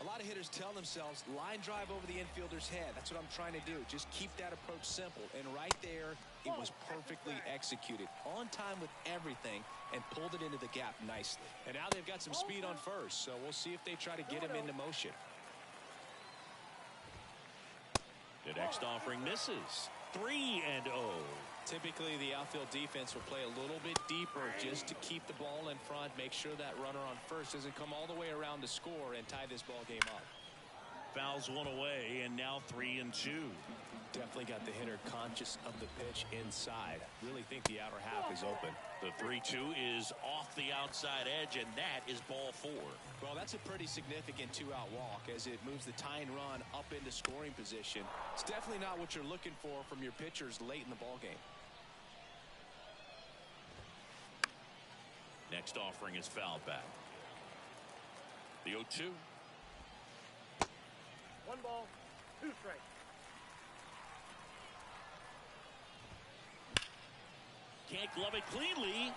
A lot of hitters tell themselves line drive over the infielder's head. That's what I'm trying to do. Just keep that approach simple. And right there, it was perfectly executed. On time with everything and pulled it into the gap nicely. And now they've got some speed on first, so we'll see if they try to get him into motion. The next offering misses. 3-0. Typically, the outfield defense will play a little bit deeper just to keep the ball in front, make sure that runner on first doesn't come all the way around to score and tie this ball game up. Fouls one away, and now 3-2. Definitely got the hitter conscious of the pitch inside. Really think the outer half is open. The 3-2 is off the outside edge, and that is ball 4. Well, that's a pretty significant 2-out walk as it moves the tying run up into scoring position. It's definitely not what you're looking for from your pitchers late in the ball game. Next offering is fouled back. The 0-2. 1 ball, 2 strikes. Can't glove it cleanly,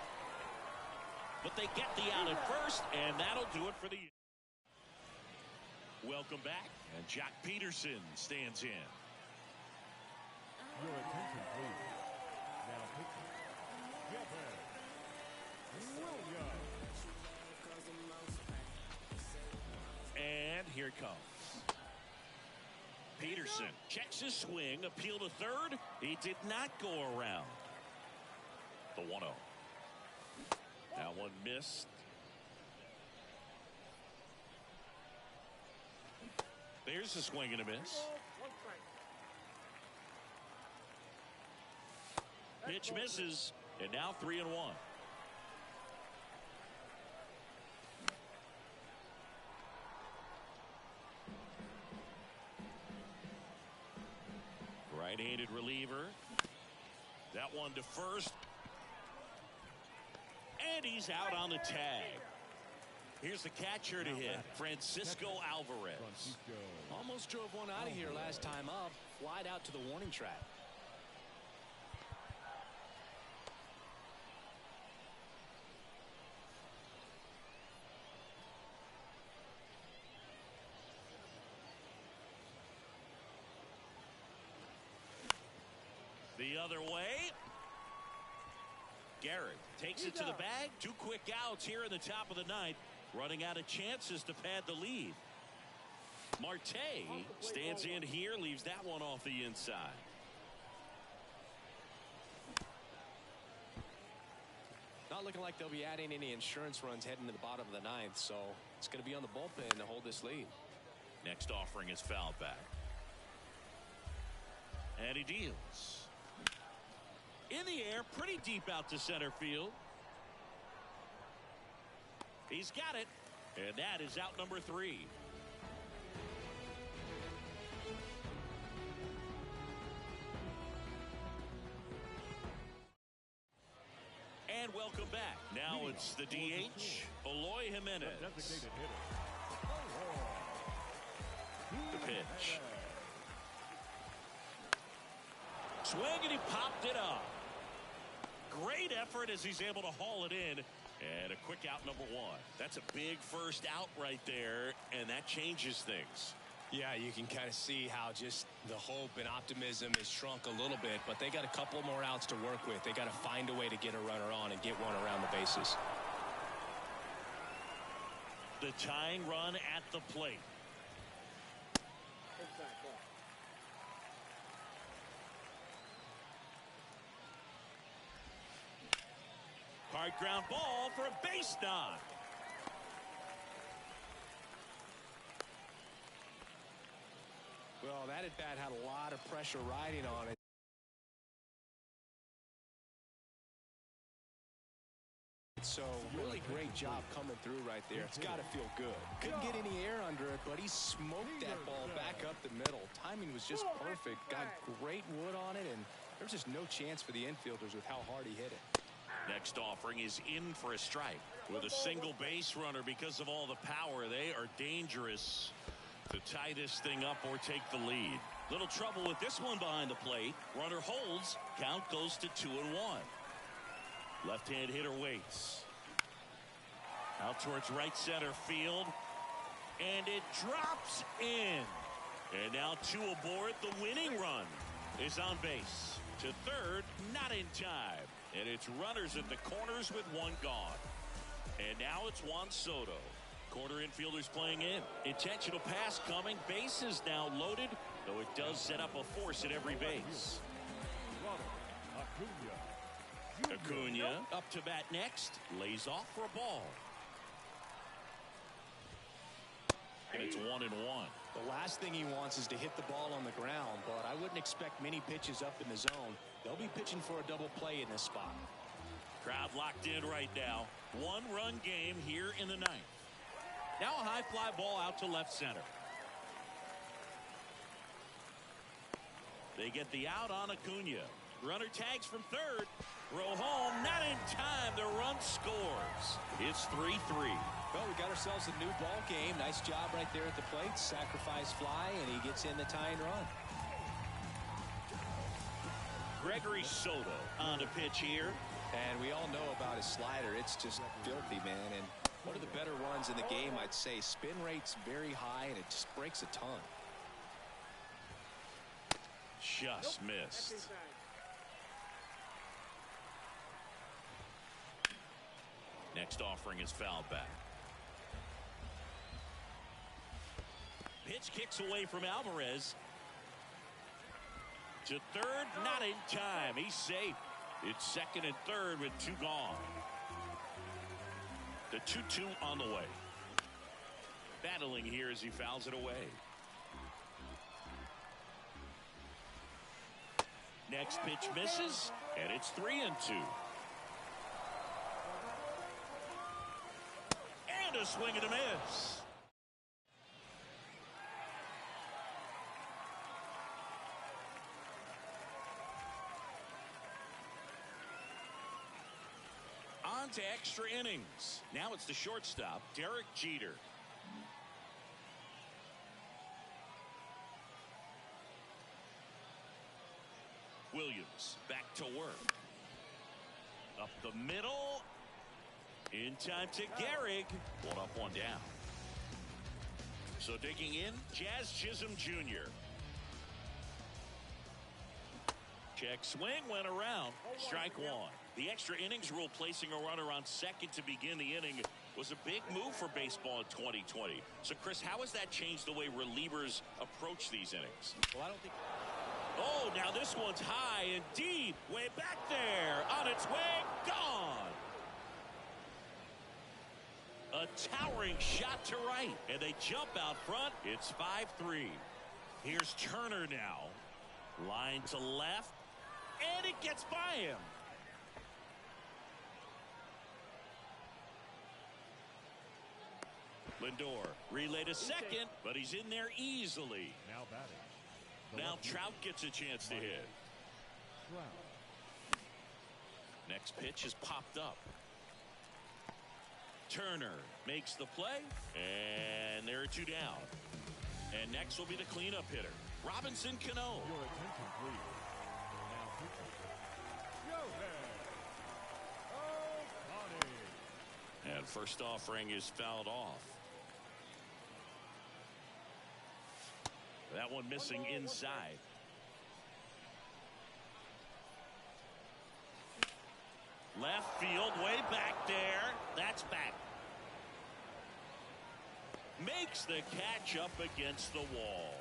but they get the out at first, and that'll do it for the. Welcome back, and Jack Peterson stands in. Your attention, please. Now pitching. Jeff Williams. And here it comes. Peterson checks his swing, appeal to third. He did not go around. The 1-0. That one missed. There's a swing and a miss. 1 strike. Pitch misses, and now 3-1. Right-handed reliever. That one to first. And he's out on the tag. Here's the catcher to hit, Francisco Alvarez. Almost drove one out of here last time up. Flied out to the warning track. The other way. Garrett takes it to the bag. 2 quick outs here in the top of the 9th. Running out of chances to pad the lead. Marte stands in here, leaves that one off the inside. Not looking like they'll be adding any insurance runs heading to the bottom of the 9th, so it's going to be on the bullpen to hold this lead. Next offering is fouled back. And he deals. In the air, pretty deep out to center field. He's got it, and that is out number 3. And welcome back. Now it's the DH, Eloy Jimenez. The designated hitter. The pitch. Swing, and he popped it up. Great effort as he's able to haul it in. And a quick out, number 1. That's a big first out right there, and that changes things. Yeah, you can kind of see how just the hope and optimism is shrunk a little bit, but they got a couple more outs to work with. They got to find a way to get a runner on and get one around the bases. the tying run at the plate. Inside ball. Hard ground ball for a base knock. Well, that at bat had a lot of pressure riding on it. So really great job coming through right there. It's got to feel good. Couldn't get any air under it, but he smoked that ball back up the middle. Timing was just perfect. Got great wood on it, and there was just no chance for the infielders with how hard he hit it. Next offering is in for a strike. With a single base runner, because of all the power, they are dangerous to tie this thing up or take the lead. Little trouble with this one behind the plate. Runner holds. Count goes to 2-1. Left-hand hitter waits. Out towards right center field. And it drops in. And now 2 aboard. The winning run is on base. To third, not in time. And it's runners at the corners with 1 gone. And now it's Juan Soto. Corner infielders playing in. Intentional pass coming. Bases now loaded, though it does set up a force at every base. Acuna up to bat next. Lays off for a ball. And it's 1-1. The last thing he wants is to hit the ball on the ground, but I wouldn't expect many pitches up in the zone. They'll be pitching for a double play in this spot. Crowd locked in right now. 1-run game here in the 9th. Now a high fly ball out to left center. They get the out on Acuna. Runner tags from third. Throw home, not in time. The run scores. It's 3-3. Well, we got ourselves a new ball game. Nice job right there at the plate. Sacrifice fly, and he gets in the tying run. Gregory Soto on the pitch here. And we all know about his slider. It's just filthy, man. And one of the better runs in the game, I'd say. Spin rate's very high, and it just breaks a ton. Just missed. Next offering is fouled back. Pitch kicks away from Alvarez. To third, not in time. He's safe. It's second and third with 2 gone. The 2-2 on the way. Battling here as he fouls it away. Next pitch misses, and it's 3-2. And a swing and a miss. On to extra innings. Now it's the shortstop, Derek Jeter. Williams back to work. Up the middle. In time to Gehrig. 1 up, 1 down. So digging in, Jazz Chisholm Jr. Check swing, went around. Strike 1. The extra innings rule placing a runner on second to begin the inning was a big move for baseball in 2020. So, Chris, how has that changed the way relievers approach these innings? Well, I don't think... Oh, now this one's high and deep. Way back there. On its way. Gone. A towering shot to right. And they jump out front. It's 5-3. Here's Turner now. Line to left. And it gets by him. Lindor relay to second, but he's in there easily. Now batting. Now Trout gets a chance to hit. Next pitch is popped up. Turner makes the play, and there are 2 down. And next will be the cleanup hitter, Robinson Cano. Your attention, please. Now pitching. Yohei Ohtani. And first offering is fouled off. That one missing inside. Left field, way back there. That's back. makes the catch up against the wall.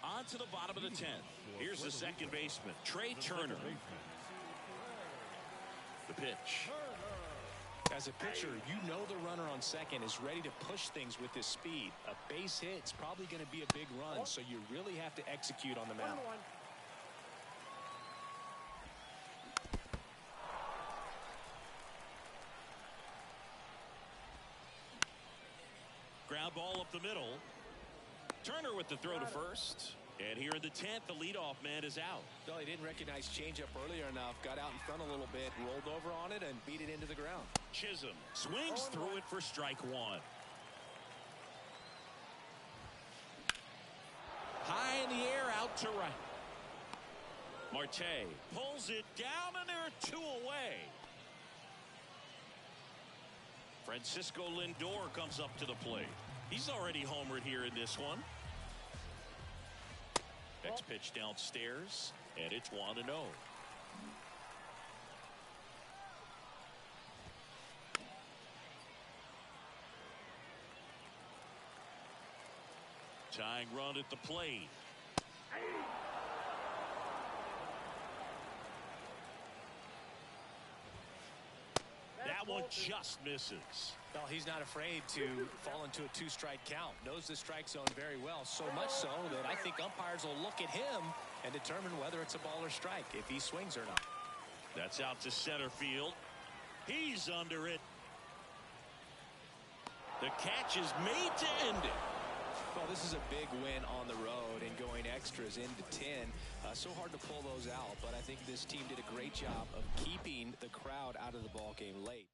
On to the bottom of the 10th. Here's the second baseman, Trey Turner. The pitch. As a pitcher, you know the runner on second is ready to push things with his speed. A base hit is probably going to be a big run, so you really have to execute on the mound. Ground ball up the middle. Turner with the throw to first. And here in the 10th, the leadoff man is out. Well, he didn't recognize changeup earlier enough, got out in front a little bit, rolled over on it, and beat it into the ground. Chisholm swings through it for strike one. High in the air, out to right. Marte pulls it down, and there are two away. Francisco Lindor comes up to the plate. He's already homered here in this one. Next pitch downstairs, and it's 1-0. Tying run at the plate. That one just misses. Well, he's not afraid to fall into a two-strike count. Knows the strike zone very well, so much so that I think umpires will look at him and determine whether it's a ball or strike, if he swings or not. That's out to center field. He's under it. The catch is made to end it. Well, this is a big win on the road and going extras into 10. So hard to pull those out, but I think this team did a great job of keeping the crowd out of the ball game late.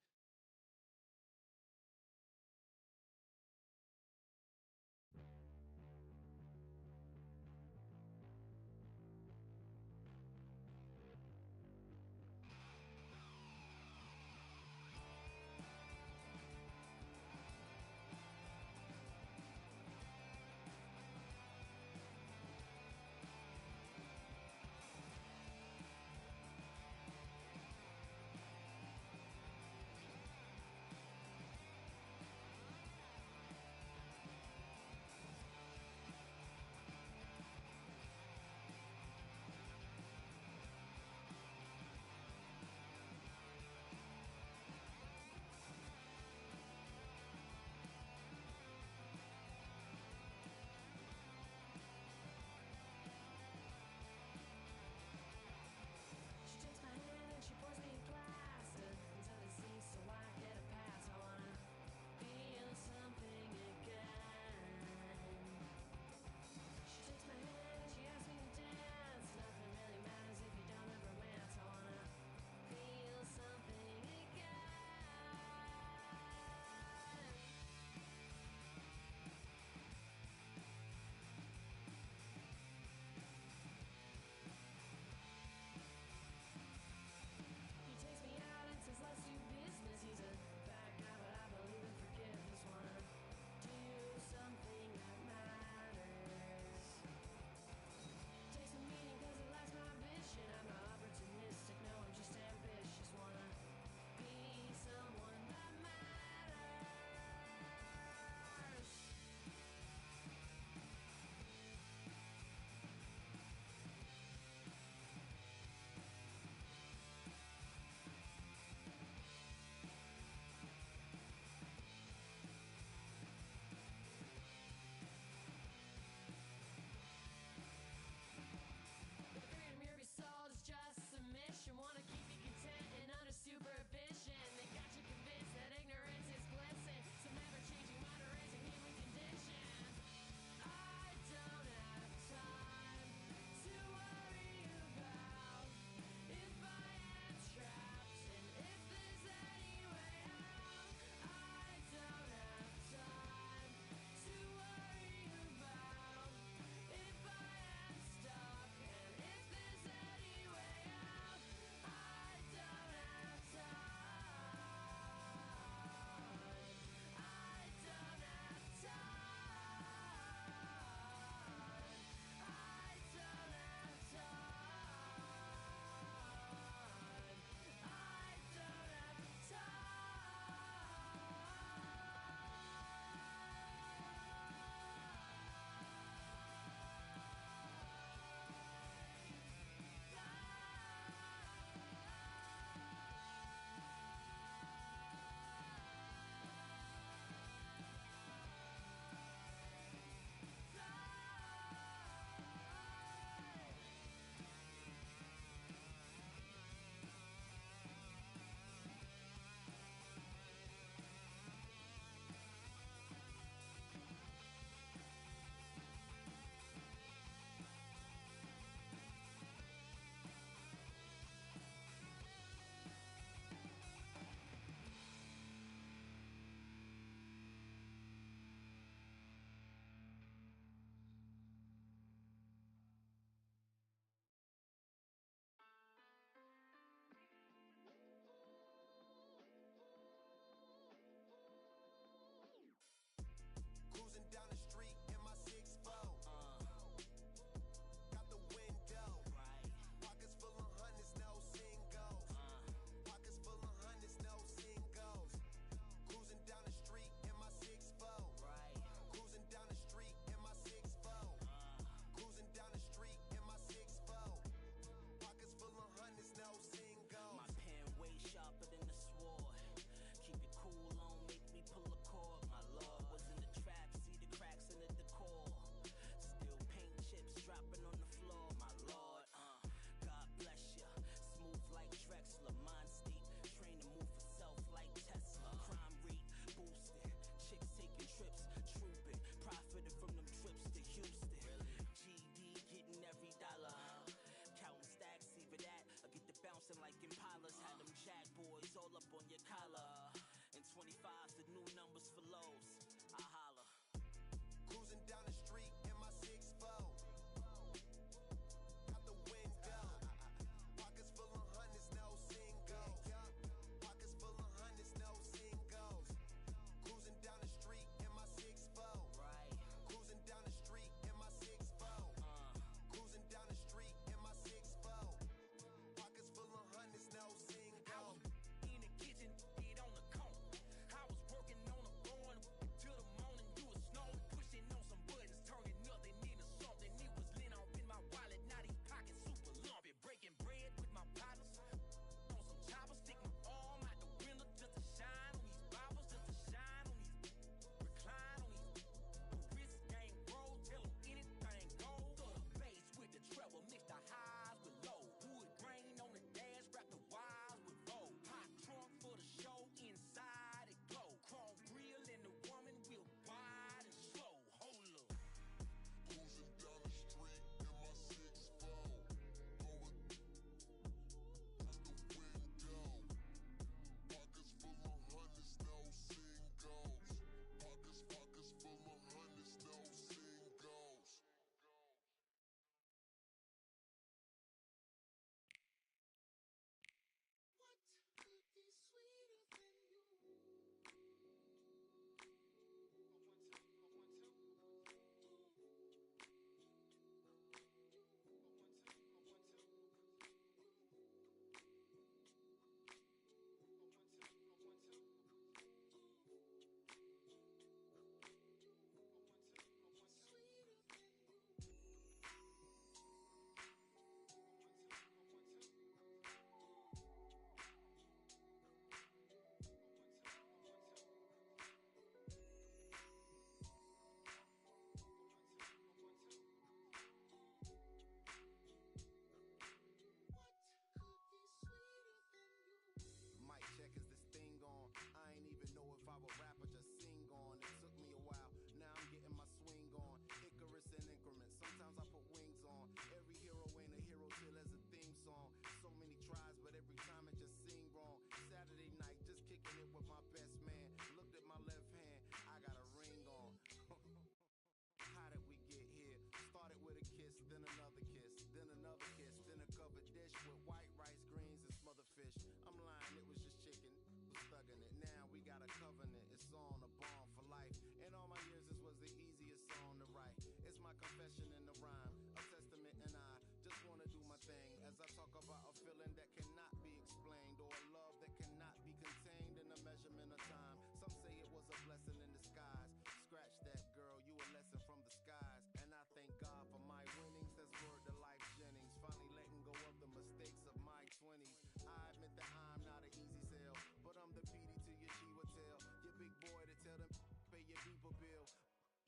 confession in the rhyme, a testament, and I just wanna do my thing as I talk about a feeling that cannot be explained, or a love that cannot be contained in a measurement of time. Some say it was a blessing in disguise. Scratch that, girl, you a lesson from the skies. And I thank God for my winnings. That's word to Life Jennings. Finally letting go of the mistakes of my 20s. I admit that I'm not an easy sell, but I'm the PD to your Chiwa tell. Your big boy to tell them pay your people bill.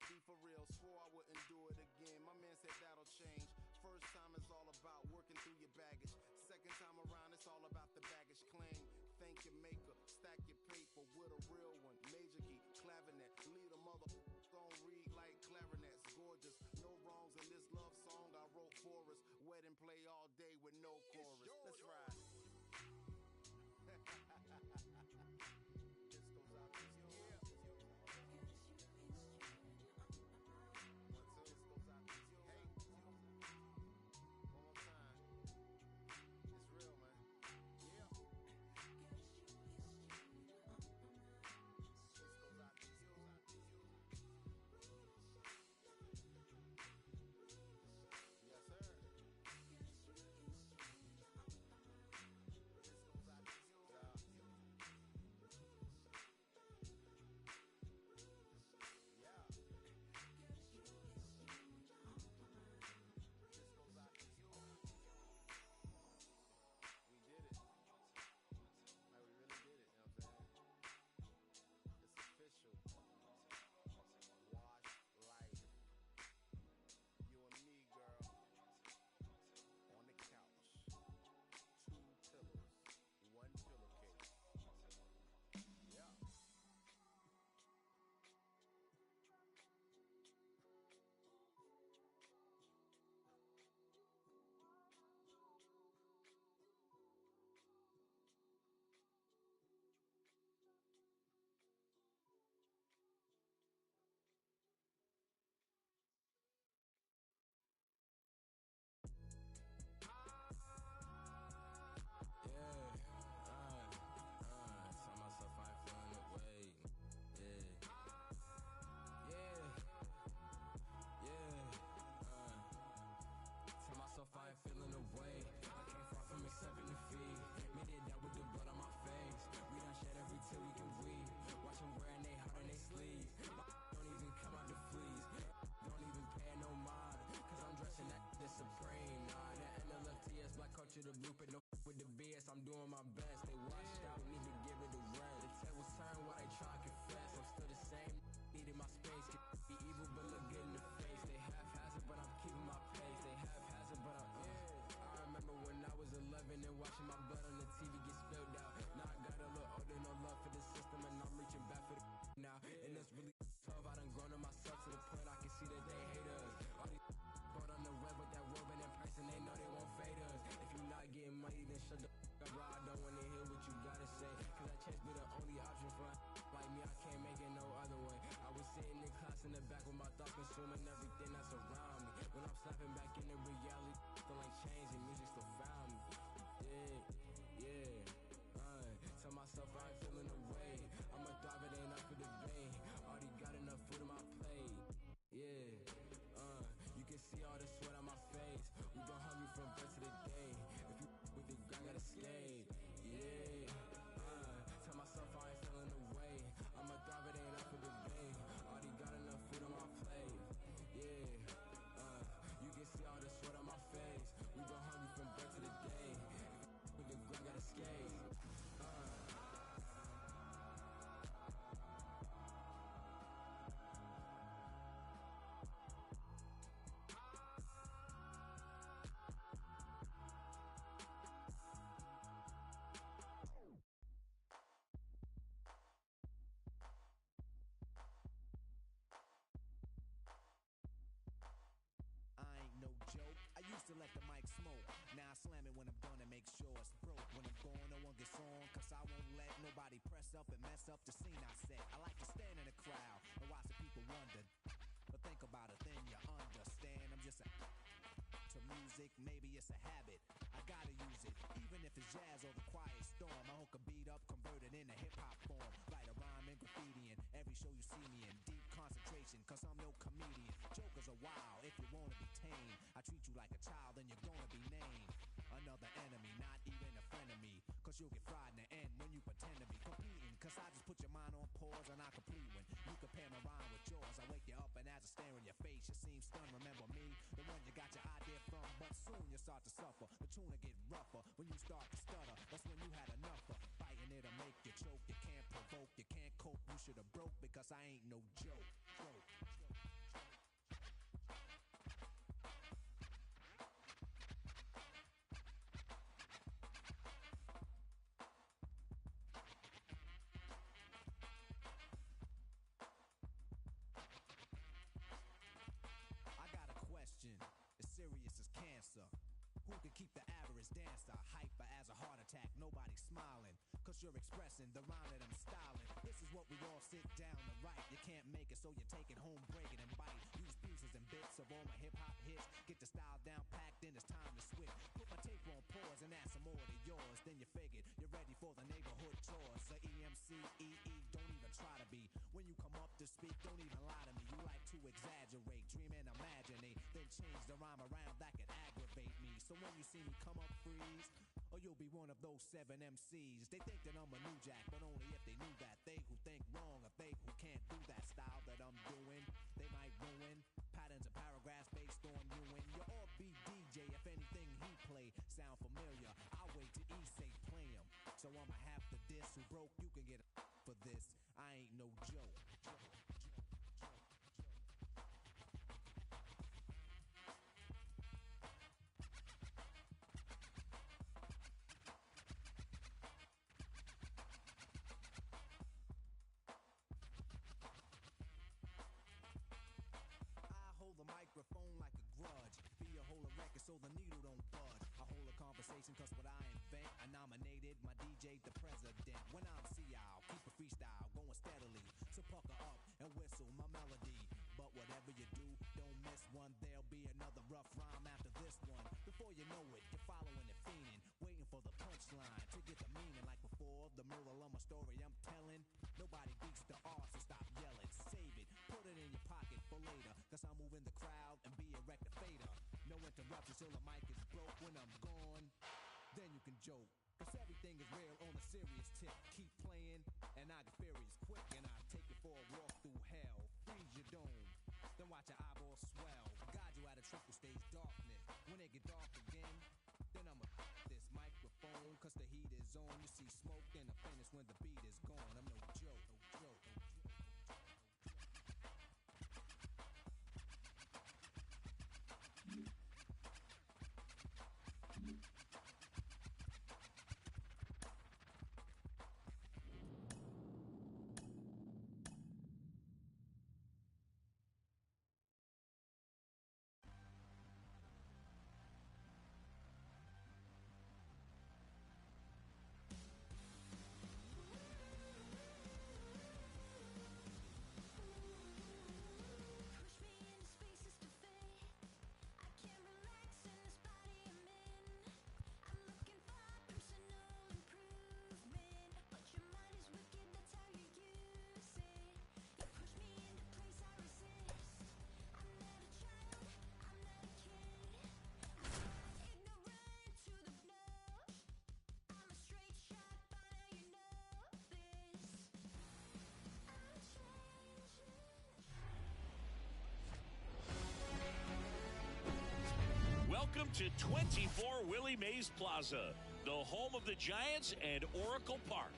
Be for real, swore I wouldn't do it again. My man said that'll change. First time is all about working through your baggage. Second time around, it's all about the baggage claim. Thank your maker, stack your paper with a real one. Major key, clavinet, lead a mother gon' read like clarinets. Gorgeous, no wrongs in this love song I wrote for us. Wedding play all day with no chorus. Let's ride. This goes out to you. I ain't feeling away. I came far from accepting defeat. Made it down with the blood on my face. We done shed every tear we can weep. Watch them wearing they heart on they sleeves. Don't even come out the fleas. Don't even pay no mind. Cause I'm dressing that supreme. Nah, the NLFTS, black culture, the blueprint. No with the BS, I'm doing my best. They washed out, need to give it a rest. The tables turn while they try to confess. I'm still the same. Needed my space, be evil but look good in the face. They haphazard but I'm keeping my pace. They haphazard but I remember when I was 11 and watching my blood on the TV get spilled out. Now I got a little older, no love for the system, and I'm reaching back for the now. And it's really tough, I done grown on myself to the point I can see that they hate us. All these bought on the web with that Robin and price and they know they won't fade us. If you not getting money, then shut the up, bro. I don't wanna hear what you gotta say, cause that chance be the only option for like me, I can't make it no other way. I was sitting in class in the back with my thoughts consuming everything that's around me. When I'm snapping back into reality, still ain't changing, music still found me. Yeah. Tell myself I ain't feeling away. I'ma thrive, it ain't up for debate. Already got enough food on my plate. Yeah, you can see all the sweat on my face. We been hungry from birth to the day. If you with the grind, gotta skate. Yeah, tell myself I ain't feeling away. I'ma thrive, it ain't up for debate. Already got enough food on my plate. Yeah, you can see all the sweat on my face. We been hungry from birth to the day. With the grind, gotta skate. I used to let the mic smoke. Now I slam it when I'm done and make sure it's broke. When I'm gone, no one gets on, cause I won't let nobody press up and mess up the scene I set. I like to stand in the crowd and watch the people wonder. But think about it, then you understand. I'm just to music, maybe it's a habit. I gotta use it, even if it's jazz or the quiet storm. I hook a beat up, convert it into hip-hop form. Write a rhyme and graffiti in every show you see me in. Deep concentration, cause I'm no comedian. Jokers are wild, if you wanna I treat you like a child, then you're gonna be named another enemy, not even a friend of me. Cause you'll get fried in the end when you pretend to be competing. Cause I just put your mind on pause and I complete when you compare my rhyme with yours. I wake you up and as I stare in your face, you seem stunned. Remember me, the one you got your idea from, but soon you start to suffer. The tune will get rougher when you start to stutter. That's when you had enough of fighting it'll make you choke. You can't provoke, you can't cope. You should have broke because I ain't no joke. I got a question, as serious as cancer. Who can keep the average dancer hyper as a heart attack? Nobody smiling, cause you're expressing the rhyme that I'm styling. This is what we all sit down to write. You can't make it, so you take it home, break it and bite. Use pieces and bits of all my hip-hop hits. Get the style down packed, then it's time to switch. Put my tape on pause and add some more to yours. Then you figured you're ready for the neighborhood chores. The EMC, don't even try to be. When you come up to speak, don't even lie to me. You like to exaggerate, dream and imaginate, then change the rhyme around that could aggravate me. So when you see me come up, freeze, or you'll be one of those 7 MCs. They think that I'm a new jack, but only if they knew that. They who think wrong, or they who can't do that style that I'm doing, they might ruin patterns of paragraphs based on you. And you're all be DJ, if anything he play sound familiar, I'll wait till he say play him. So I'ma have to diss who broke, you can get a for this. I ain't no joke. I hold the microphone like a grudge. Be a hold a record so the needle don't budge. I hold a conversation cause what I invent, I nominated my DJ the president. When I'm I'll keep a freestyle going steadily. So pucker up and whistle my melody. But whatever you do, don't miss one. There'll be another rough rhyme after this one. Before you know it, you're following it fiending, waiting for the punchline to get the meaning. Like before, the moral of my story I'm telling. Nobody beats the R, so stop yelling. Save it, put it in your pocket for later. Cause I'm moving the crowd and be a rectificator. No interruptions till the mic is broke. When I'm gone, then you can joke. Cause everything is real on a serious tip. Keep playing and I get furious quick. And I take you for a walk through hell. Freeze your dome, then watch your eyeballs swell. Guide you out of triple stage darkness. When it get dark again, then I'ma this microphone. Cause the heat is on. You see smoke, then I finish when the beat is gone. I'm no joke, no joke, no joke. Welcome to 24 Willie Mays Plaza, the home of the Giants and Oracle Park.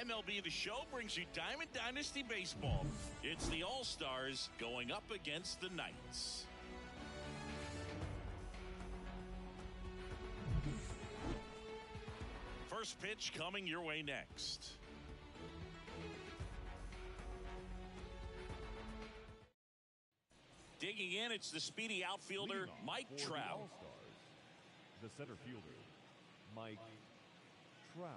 MLB The Show brings you Diamond Dynasty Baseball. It's the All-Stars going up against the Knights. First pitch coming your way next. Digging in, it's the speedy outfielder, Mike Trout. The center fielder, Mike Trout.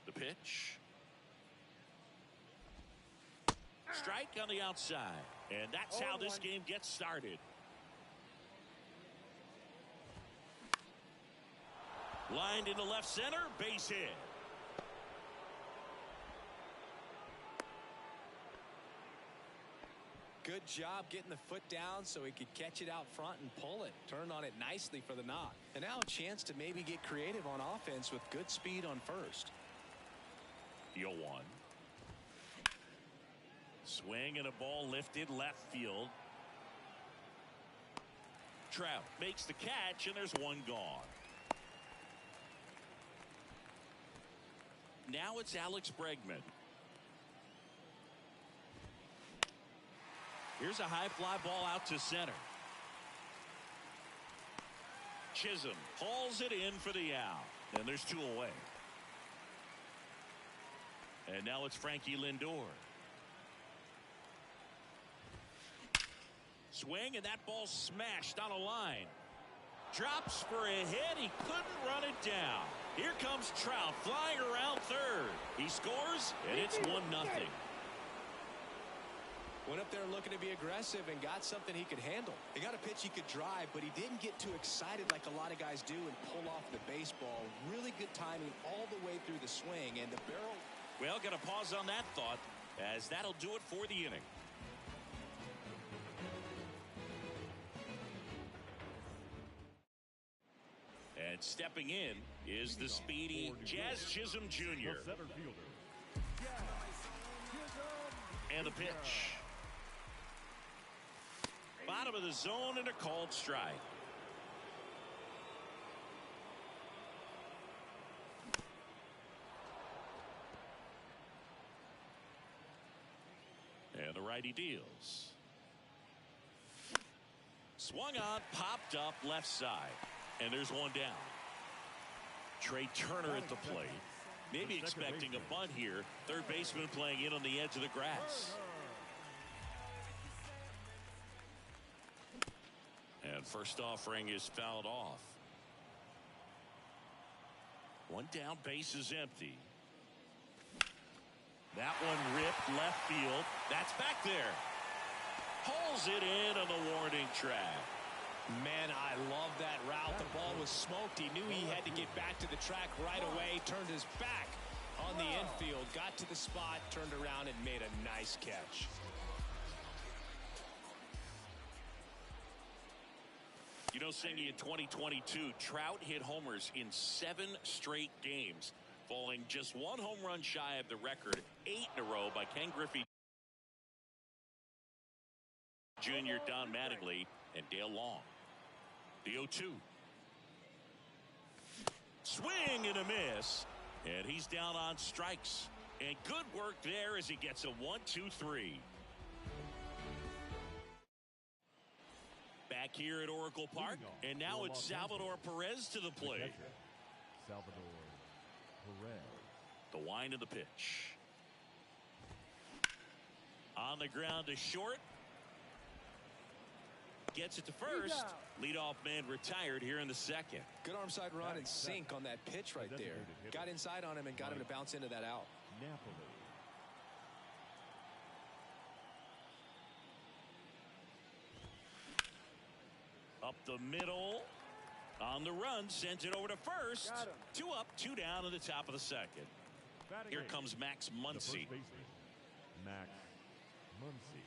The pitch. Strike on the outside. And that's how this game gets started. Lined into left center, base hit. Good job getting the foot down so he could catch it out front and pull it. Turned on it nicely for the knock. And now a chance to maybe get creative on offense with good speed on first. 0-1. Swing and a ball lifted left field. Trout makes the catch, and there's one gone. Now it's Alex Bregman. Here's a high fly ball out to center. Chisholm hauls it in for the out. And there's 2 away. And now it's Frankie Lindor. Swing, and that ball smashed on a line. Drops for a hit. He couldn't run it down. Here comes Trout flying around third. He scores, and it's 1-0. Went up there looking to be aggressive and got something he could handle. He got a pitch he could drive, but he didn't get too excited like a lot of guys do and pull off the baseball. Really good timing all the way through the swing, and the barrel. Well, got to pause on that thought, as that'll do it for the inning. And stepping in is the speedy Jazz Chisholm Jr. And the pitch. Bottom of the zone and a called strike. And the righty deals. Swung on, popped up left side. And there's one down. Trey Turner at the plate. Maybe expecting a bunt here. Third baseman playing in on the edge of the grass. And first offering is fouled off. One down, base is empty. That one ripped left field. That's back there. Hauls it in on the warning track. Man, I love that route. The ball was smoked. He knew he had to get back to the track right away. Turned his back on the infield. Got to the spot, turned around, and made a nice catch. You know, Singy, in 2022, Trout hit homers in 7 straight games, falling just 1 home run shy of the record 8 in a row by Ken Griffey Jr., Don Mattingly, and Dale Long. The 0-2. Swing and a miss. And he's down on strikes. And good work there as he gets a 1-2-3. Back here at Oracle Park. And now it's Salvador Perez to the plate. Salvador Perez. The wind of the pitch. On the ground to short. Gets it to first. Leadoff man retired here in the second. Good arm side run and sink on that pitch right there. Got inside on him and got him to bounce into that out. Napoli. Up the middle. On the run. Sends it over to first. 2 up, 2 down at the top of the second. Here comes Max Muncy. Max Muncy.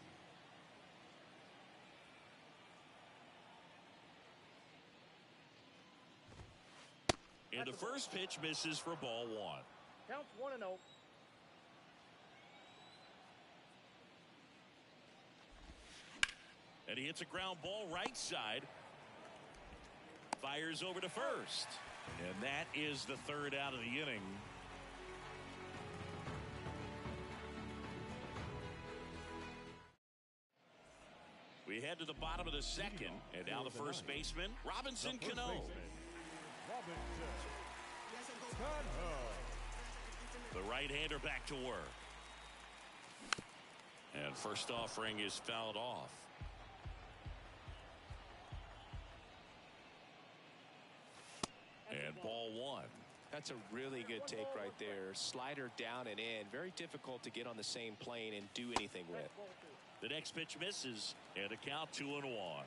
And the first pitch misses for ball 1. Counts 1-0. And he hits a ground ball right side. Fires over to first. And that is the 3rd out of the inning. We head to the bottom of the second. And now the first baseman, Robinson Cano. The right-hander back to work. And first offering is fouled off. And ball 1. That's a really good take right there. Slider down and in. Very difficult to get on the same plane and do anything with. The next pitch misses. And a count 2-1.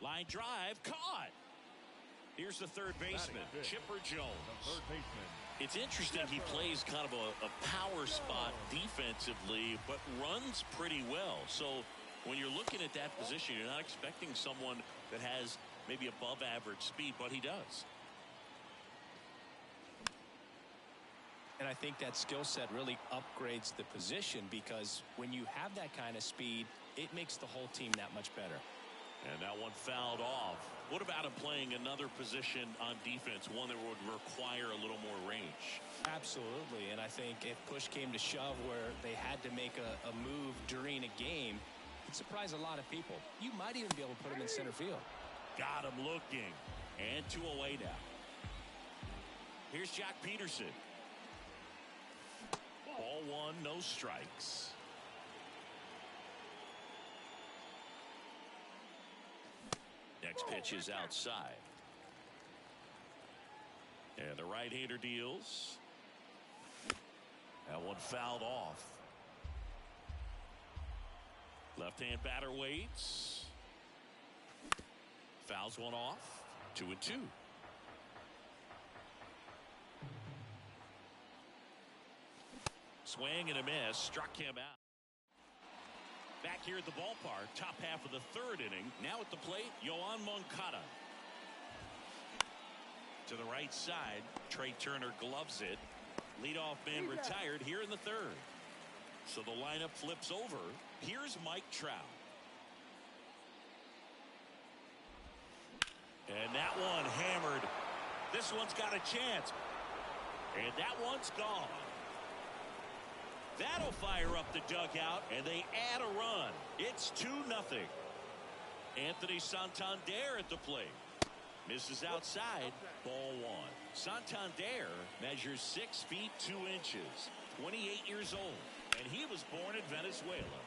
Line drive, caught. Here's the third baseman, Chipper Jones. Third baseman. It's interesting he plays kind of a power spot defensively, but runs pretty well. So when you're looking at that position, you're not expecting someone that has maybe above average speed, but he does. And I think that skill set really upgrades the position, because when you have that kind of speed, it makes the whole team that much better. And that one fouled off. What about him playing another position on defense, one that would require a little more range? Absolutely. And I think if push came to shove where they had to make a move during a game, it'd surprise a lot of people. You might even be able to put him in center field. Got him looking. And 2 away now. Here's Jack Peterson. Ball 1, no strikes. Next pitch is outside. And the right-hander deals. That one fouled off. Left-hand batter waits. Fouls one off. 2-2. Swing and a miss. Struck him out. Back here at the ballpark, top half of the third inning. Now at the plate, Yoan Moncada. To the right side, Trey Turner gloves it. Leadoff man retired here in the third. So the lineup flips over. Here's Mike Trout. And that one hammered. This one's got a chance. And that one's gone. That'll fire up the dugout, and they add a run. It's 2-0. Anthony Santander at the plate. Misses outside. Ball 1. Santander measures 6 feet 2 inches. 28 years old. And he was born in Venezuela.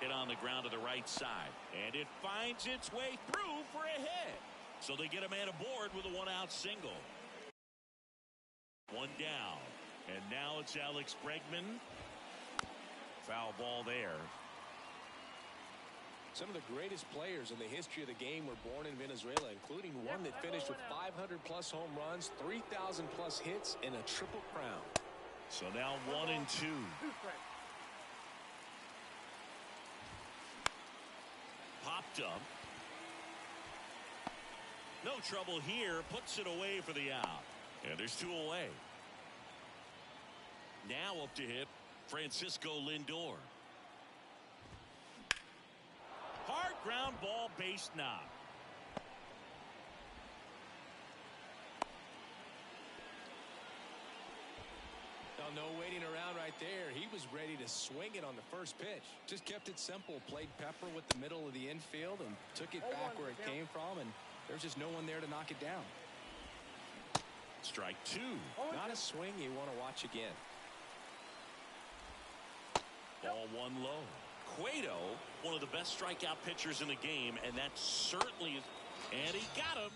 Hit on the ground to the right side. And it finds its way through for a hit. So they get a man aboard with a 1-out single. 1 down. And now it's Alex Bregman. Foul ball there. Some of the greatest players in the history of the game were born in Venezuela, including one that finished with 500+ home runs, 3,000+ hits, and a triple crown. So now 1-2. Popped up. No trouble here. Puts it away for the out. And there's 2 away. Now up to hit Francisco Lindor. Hard ground ball, base knock. No waiting around right there. He was ready to swing it on the first pitch. Just kept it simple. Played pepper with the middle of the infield and took it back where it came from, and there's just no one there to knock it down. Strike 2. Not a swing you want to watch again. Ball 1 low. Cueto, one of the best strikeout pitchers in the game, and that certainly is. And he got him.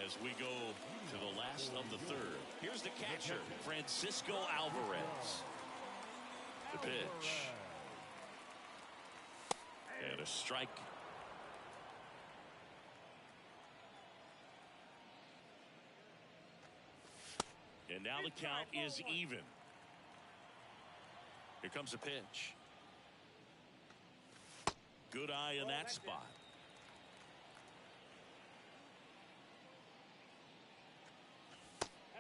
As we go to the last of the third. Here's the catcher, Francisco Alvarez. The pitch. And a strike. And now the count is even. Here comes a pitch. Good eye in that spot.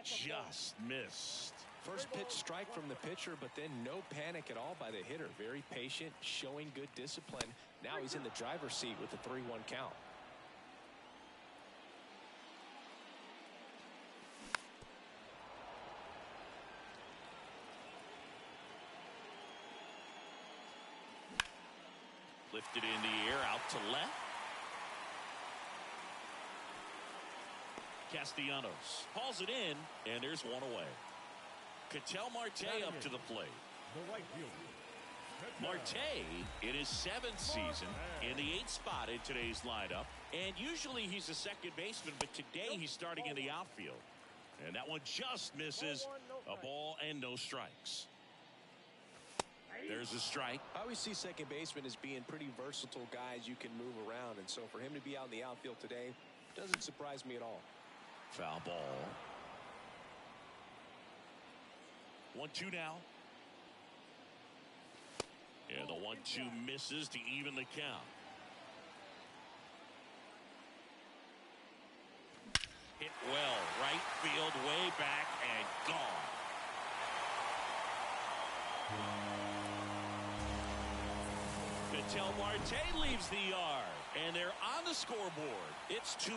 Just missed. First pitch strike from the pitcher, but then no panic at all by the hitter. Very patient, showing good discipline. Now he's in the driver's seat with the 3-1 count. Lifted in the air, out to left. Castellanos hauls it in, and there's one away. Ketel Marte up to the plate. The right fielder. Marte in his 7th season in the 8th spot in today's lineup. And usually he's a second baseman, but today he's starting in the outfield. And that one just misses. A ball and no strikes. There's a strike. I always see second basemen as being pretty versatile guys you can move around, and so for him to be out in the outfield today doesn't surprise me at all. Foul ball. 1-2 now. And the 1-2 misses to even the count. Hit well, right field, way back, and gone. Ketel Marte leaves the yard, and they're on the scoreboard. It's 2-1.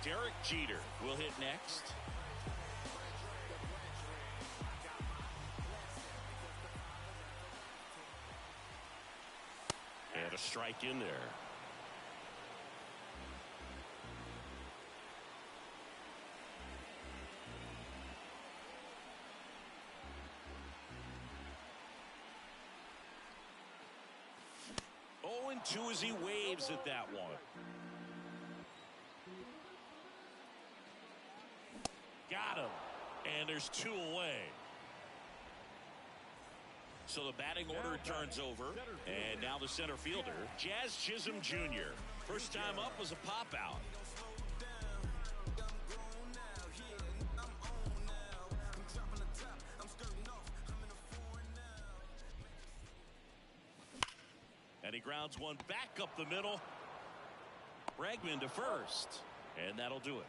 Derek Jeter will hit next. And a strike in there. Oh, and 2 as he waves at that one. Got him. And there's 2 away. So the batting order turns over, and now the center fielder, Jazz Chisholm Jr. First time up was a pop out. And he grounds one back up the middle. Bregman to first, and that'll do it.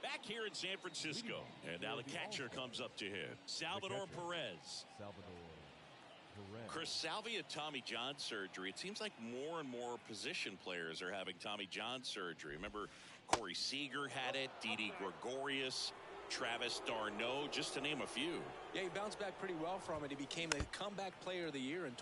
Back here in San Francisco, and now the catcher comes up to hit. Salvador Perez. Chris Salvia, Tommy John surgery. It seems like more and more position players are having Tommy John surgery. Remember, Corey Seager had it, Didi Gregorius, Travis d'Arnaud, just to name a few. Yeah, he bounced back pretty well from it. He became the comeback player of the year in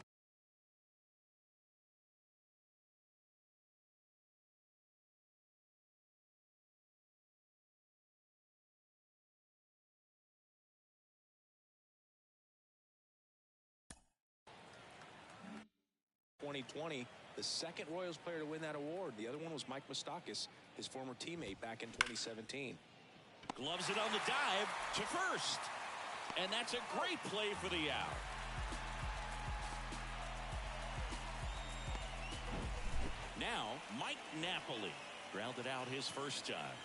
2020, the second Royals player to win that award. The other one was Mike Moustakas, his former teammate back in 2017. Gloves it on the dive to first. And that's a great play for the out. Now, Mike Napoli grounded out his first time.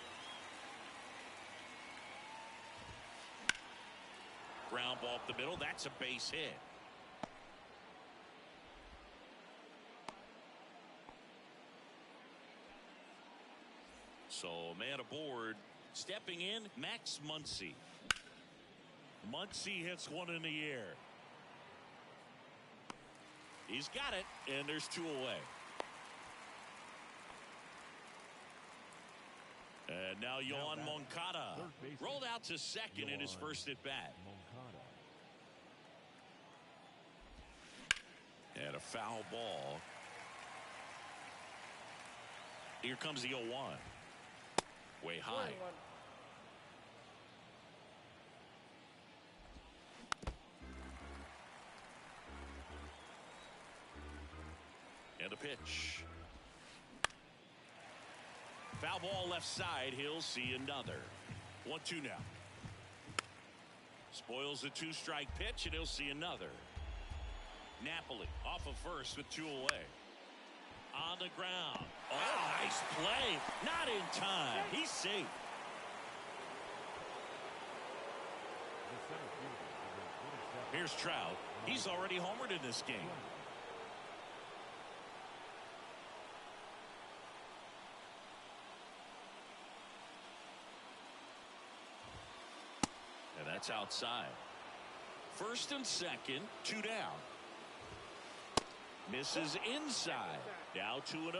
Ground ball up the middle. That's a base hit. So, man aboard. Stepping in, Max Muncy. Muncy hits one in the air. He's got it, and there's 2 away. And now Yohan Moncada rolled out to second in his first at bat. And a foul ball. Here comes the 0-1. Way high. And a pitch. Foul ball left side. He'll see another. 1-2 now. Spoils the 2-strike pitch, and he'll see another. Napoli off of first with 2 away. On the ground. Oh, nice play. Not in time. He's safe. Here's Trout. He's already homered in this game. And that's outside. First and second, 2 down. Misses inside. Now 2-0.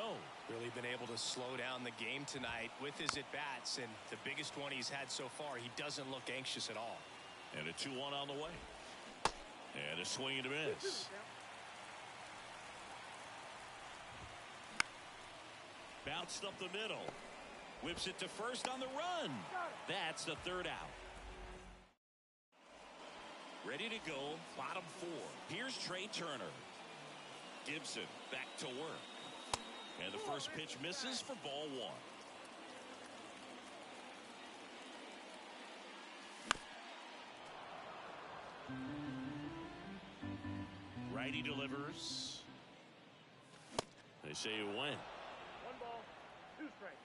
Really been able to slow down the game tonight with his at-bats, and the biggest one he's had so far. He doesn't look anxious at all. And a 2-1 on the way. And a swing and a miss. Bounced up the middle. Whips it to first on the run. That's the 3rd out. Ready to go, bottom 4. Here's Trey Turner. Gibson back to work. And the first pitch misses for ball 1. Righty delivers. They say you win. 1 ball, 2 strikes.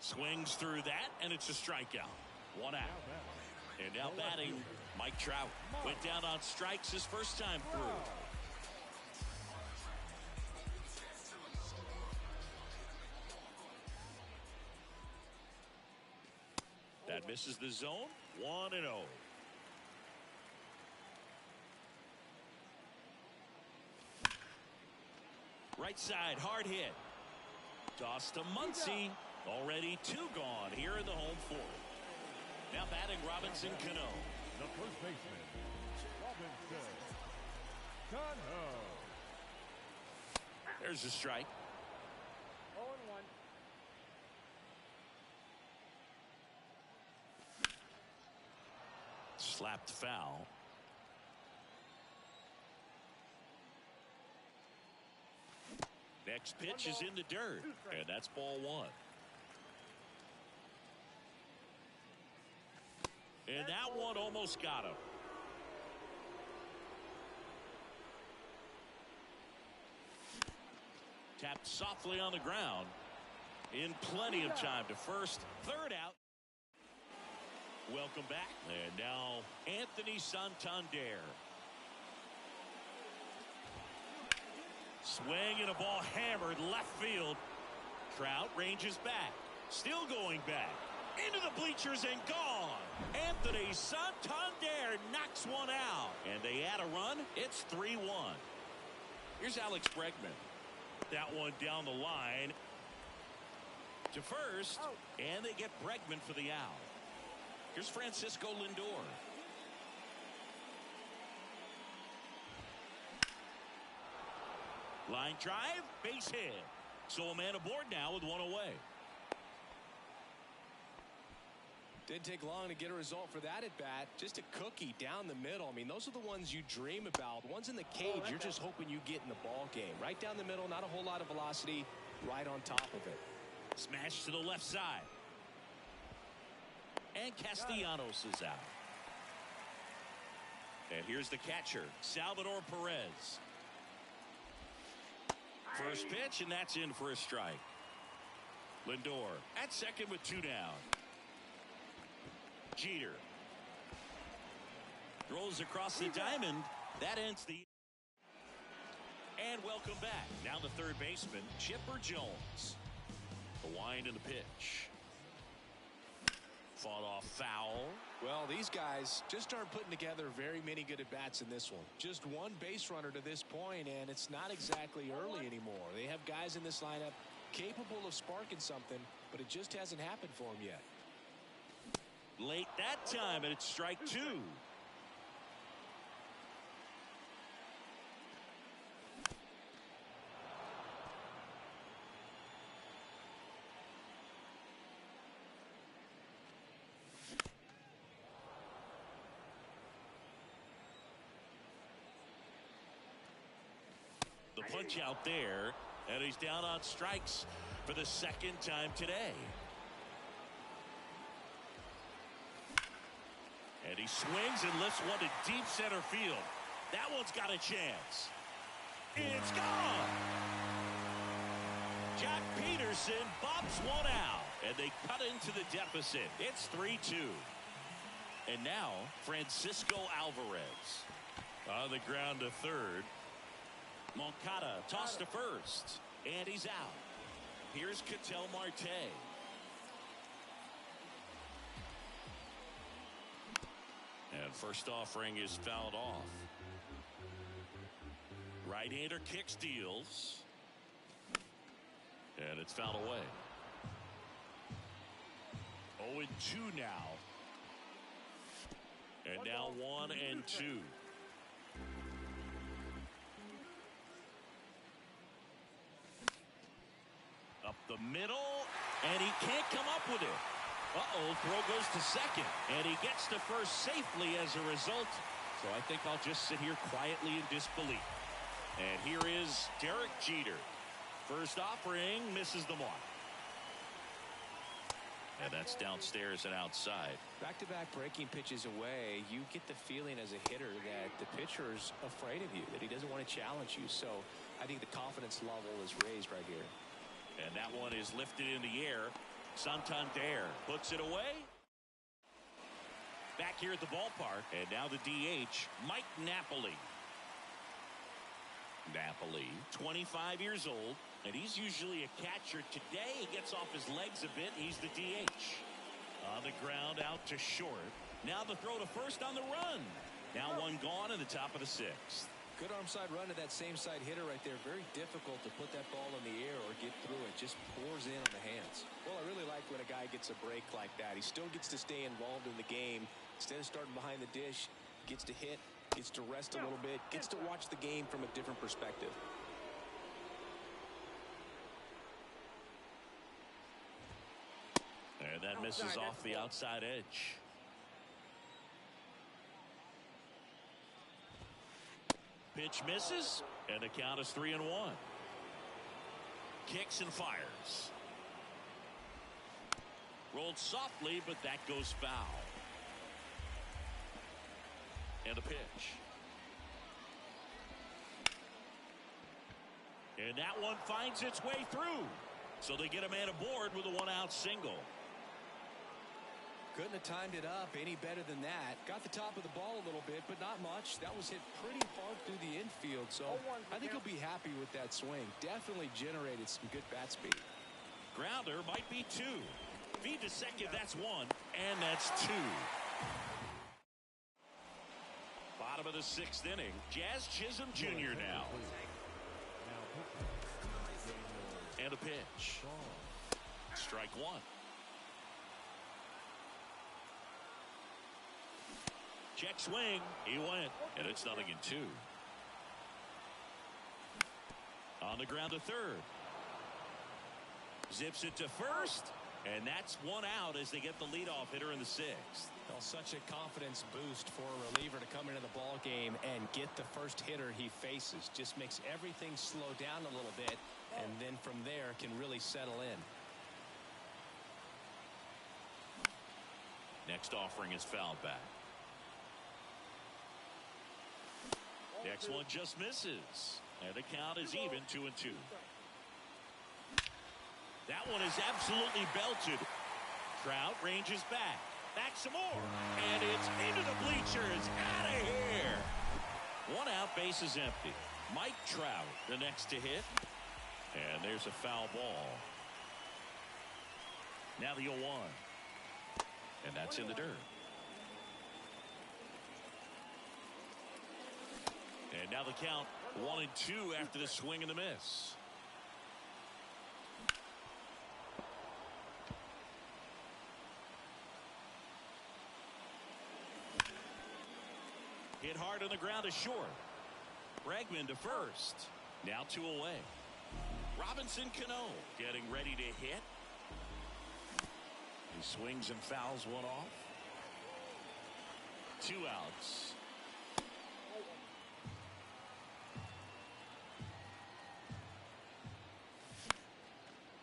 Swings through that, and it's a strikeout. 1 out. And now batting, Mike Trout. Went down on strikes his first time through. That misses the zone. 1-0. Right side, hard hit. Toss to Muncy. Already 2 gone here in the home 4th. Now batting Robinson Cano. The first baseman, Robinson Cano. There's a strike. 0-1. Slapped foul. Next pitch is in the dirt, and that's ball 1. And that one almost got him. Tapped softly on the ground. In plenty of time to first. 3rd out. Welcome back. And now Anthony Santander. Swing and a ball hammered left field. Trout ranges back. Still going back. Into the bleachers and gone. Anthony Santander knocks one out. And they add a run. It's 3-1. Here's Alex Bregman. That one down the line to first. And they get Bregman for the out. Here's Francisco Lindor. Line drive, base hit. So a man aboard now with 1 away. Didn't take long to get a result for that at bat. Just a cookie down the middle. I mean, those are the ones you dream about. Ones in the cage, you're just hoping you get in the ball game. Right down the middle, not a whole lot of velocity, right on top of it. Smash to the left side. And Castellanos is out. And here's the catcher, Salvador Perez. First pitch, and that's in for a strike. Lindor at second with 2 down. Jeter throws across the diamond. That ends the. And welcome back. Now the third baseman, Chipper Jones. The wind and the pitch. Fought off foul. Well, these guys just aren't putting together very many good at-bats in this one. Just 1 base runner to this point, and it's not exactly early anymore. They have guys in this lineup capable of sparking something, but it just hasn't happened for them yet. Late that time, and it's strike 2. The punch out there, and he's down on strikes for the 2nd time today. And he swings and lifts one to deep center field. That one's got a chance. It's gone. Jack Peterson bobs one out, and they cut into the deficit. It's 3-2. And now Francisco Alvarez on the ground to third. Moncada tossed to first, and he's out. Here's Ketel Marte. And first offering is fouled off. Right-hander kick steals. And it's fouled away. 0-2 now. And now 1-2. Up the middle, and he can't come up with it. Uh-oh, throw goes to second. And he gets to first safely as a result. So I think I'll just sit here quietly in disbelief. And here is Derek Jeter. First offering, misses the mark. And that's downstairs and outside. Back-to-back breaking pitches away, you get the feeling as a hitter that the pitcher is afraid of you, that he doesn't want to challenge you. So I think the confidence level is raised right here. And that one is lifted in the air. Santander puts it away. Back here at the ballpark. And now the DH, Mike Napoli. Napoli, 25 years old. And he's usually a catcher. Today he gets off his legs a bit. He's the DH. On the ground out to short. Now the throw to first on the run. Now one gone in the top of the sixth. Good arm side run to that same side hitter right there. Very difficult to put that ball in the air or get through it. Just pours in on the hands. Well, I really like when a guy gets a break like that. He still gets to stay involved in the game. Instead of starting behind the dish, gets to hit, gets to rest a little bit, gets to watch the game from a different perspective. And that misses off the outside edge. Pitch misses, and the count is 3-1. Kicks and fires. Rolled softly, but that goes foul. And a pitch. And that one finds its way through. So they get a man aboard with a one-out single. Couldn't have timed it up any better than that. Got the top of the ball a little bit, but not much. That was hit pretty far through the infield, so I think he'll be happy with that swing. Definitely generated some good bat speed. Grounder might be two. Feed to second, that's one, and that's two. Bottom of the sixth inning. Jazz Chisholm Jr. now. And a pitch. Strike one. Check swing. He went. And it's 0-2. On the ground to third. Zips it to first. And that's one out as they get the leadoff hitter in the sixth. Well, such a confidence boost for a reliever to come into the ball game and get the first hitter he faces. Just makes everything slow down a little bit. And then from there can really settle in. Next offering is fouled back. Next one just misses. And the count is even 2-2. That one is absolutely belted. Trout ranges back. Back some more. And it's into the bleachers. Out of here. One out, base is empty. Mike Trout, the next to hit. And there's a foul ball. Now the 0-1. And that's in the dirt. And now the count 1-2 after the swing and the miss. Hit hard on the ground to short. Bregman to first. Now 2 away. Robinson Cano getting ready to hit. He swings and fouls one off. 2 outs.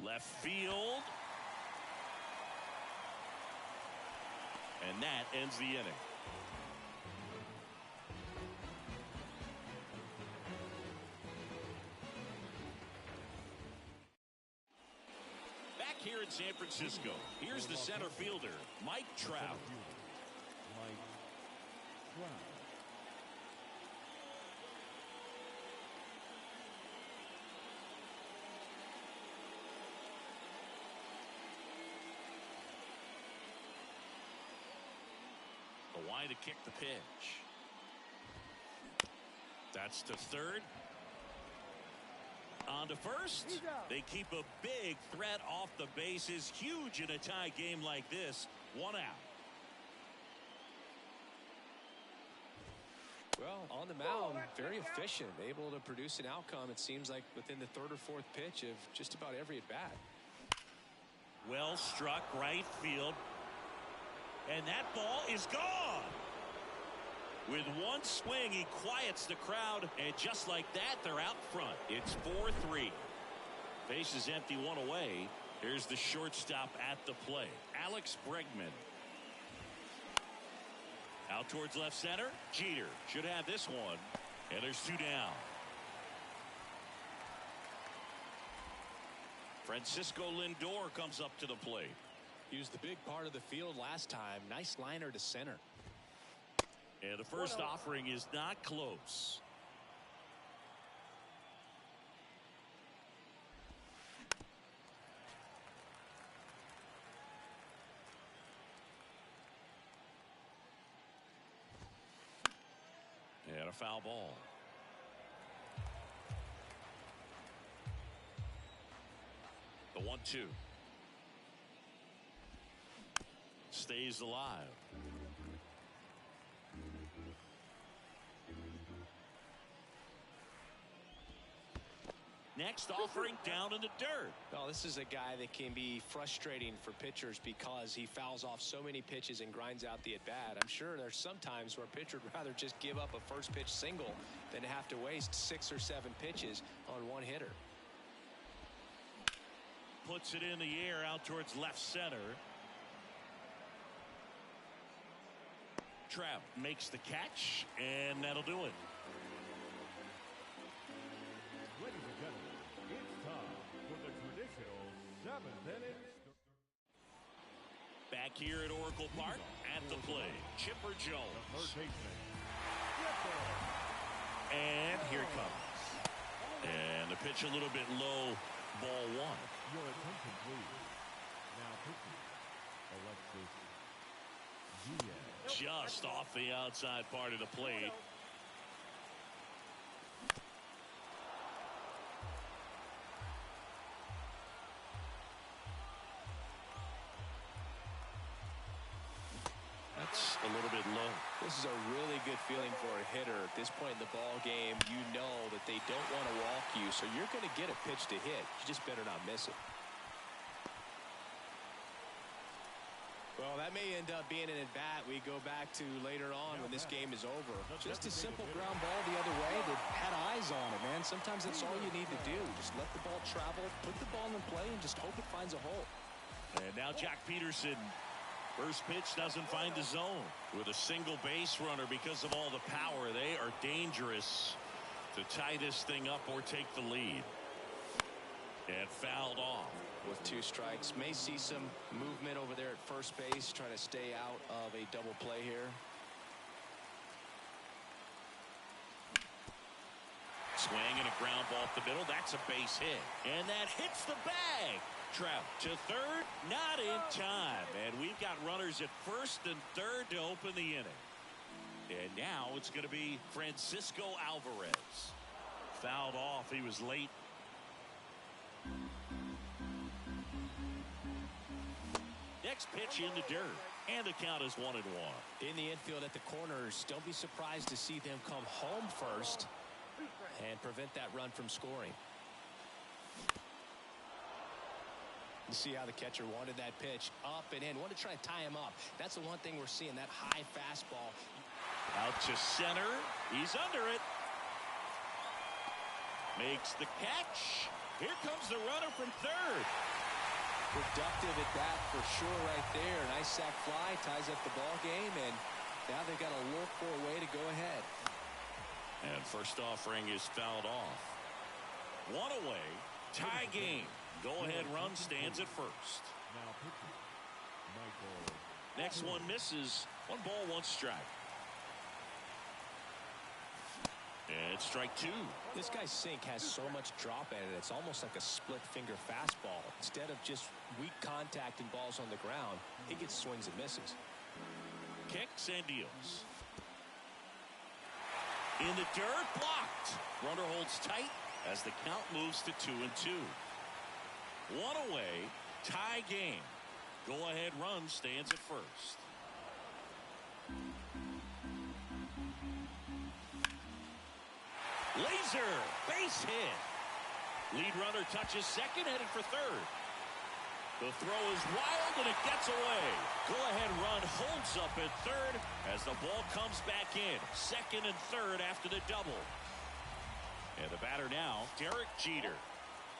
Left field. And that ends the inning. Back here in San Francisco, here's the center fielder, Mike Trout. Mike Trout. The line to kick the pitch. That's to third. On to first. They keep a big threat off the bases. Huge in a tie game like this. 1 out. Well, on the mound, very efficient, able to produce an outcome, it seems like, within the third or fourth pitch of just about every at-bat. Well struck right field. And that ball is gone. With one swing, he quiets the crowd, and just like that, they're out front. It's 4-3. Base is empty, one away. Here's the shortstop at the play, Alex Bregman. Out towards left center. Jeter should have this one. And there's 2 down. Francisco Lindor comes up to the plate. He was the big part of the field last time. Nice liner to center. And the first offering is not close. And a foul ball. The 1-2. Stays alive. Next offering down in the dirt. Well, this is a guy that can be frustrating for pitchers because he fouls off so many pitches and grinds out the at-bat. I'm sure there's some times where a pitcher would rather just give up a first pitch single than to have to waste 6 or 7 pitches on one hitter. Puts it in the air out towards left center. Trout makes the catch, and that'll do it. Ladies and gentlemen, it's time for the traditional 7th inning. Back here at Oracle Park, at the play, Chipper Jones. The third baseman. And here it comes. And the pitch a little bit low, ball 1. Your attention, please. Now pitching, Alexis Diaz. Just off the outside part of the plate. That's a little bit low. This is a really good feeling for a hitter. At this point in the ball game, you know that they don't want to walk you, so you're going to get a pitch to hit. You just better not miss it. Well, that may end up being an at-bat we go back to later on when this game is over. Just a simple ground ball the other way that had eyes on it, man. Sometimes that's all you need to do. Just let the ball travel, put the ball in play, and just hope it finds a hole. And now Jack Peterson. First pitch doesn't find the zone. With a single base runner because of all the power, they are dangerous to tie this thing up or take the lead. And fouled off. With 2 strikes. May see some movement over there at first base, trying to stay out of a double play here. Swing and a ground ball off the middle. That's a base hit. And that hits the bag. Trout to third, not in time. And we've got runners at first and third to open the inning. And now it's going to be Francisco Alvarez. Fouled off. He was late. Next pitch in the dirt. And the count is 1-1. In the infield at the corners, don't be surprised to see them come home first and prevent that run from scoring. You see how the catcher wanted that pitch up and in. Wanted to try and tie him up. That's the one thing we're seeing, that high fastball. Out to center. He's under it. Makes the catch. Here comes the runner from third. Productive at bat for sure right there. Nice sac fly, ties up the ball game, and now they've got to look for a way to go ahead. And first offering is fouled off. 1 away. Tie game. Go-ahead run stands at first. Now pitching, Michael. Next one misses. 1 ball, 1 strike. And strike 2. This guy's sink has so much drop in it. It's almost like a split-finger fastball. Instead of just weak contact and balls on the ground, he gets swings and misses. Kicks and deals. In the dirt, blocked. Runner holds tight as the count moves to 2-2. 1 away, tie game. Go-ahead run stands at first. Laser, base hit. Lead runner touches second, headed for third. The throw is wild, and it gets away. Go-ahead run holds up at third as the ball comes back in. Second and third after the double. And the batter now, Derek Jeter.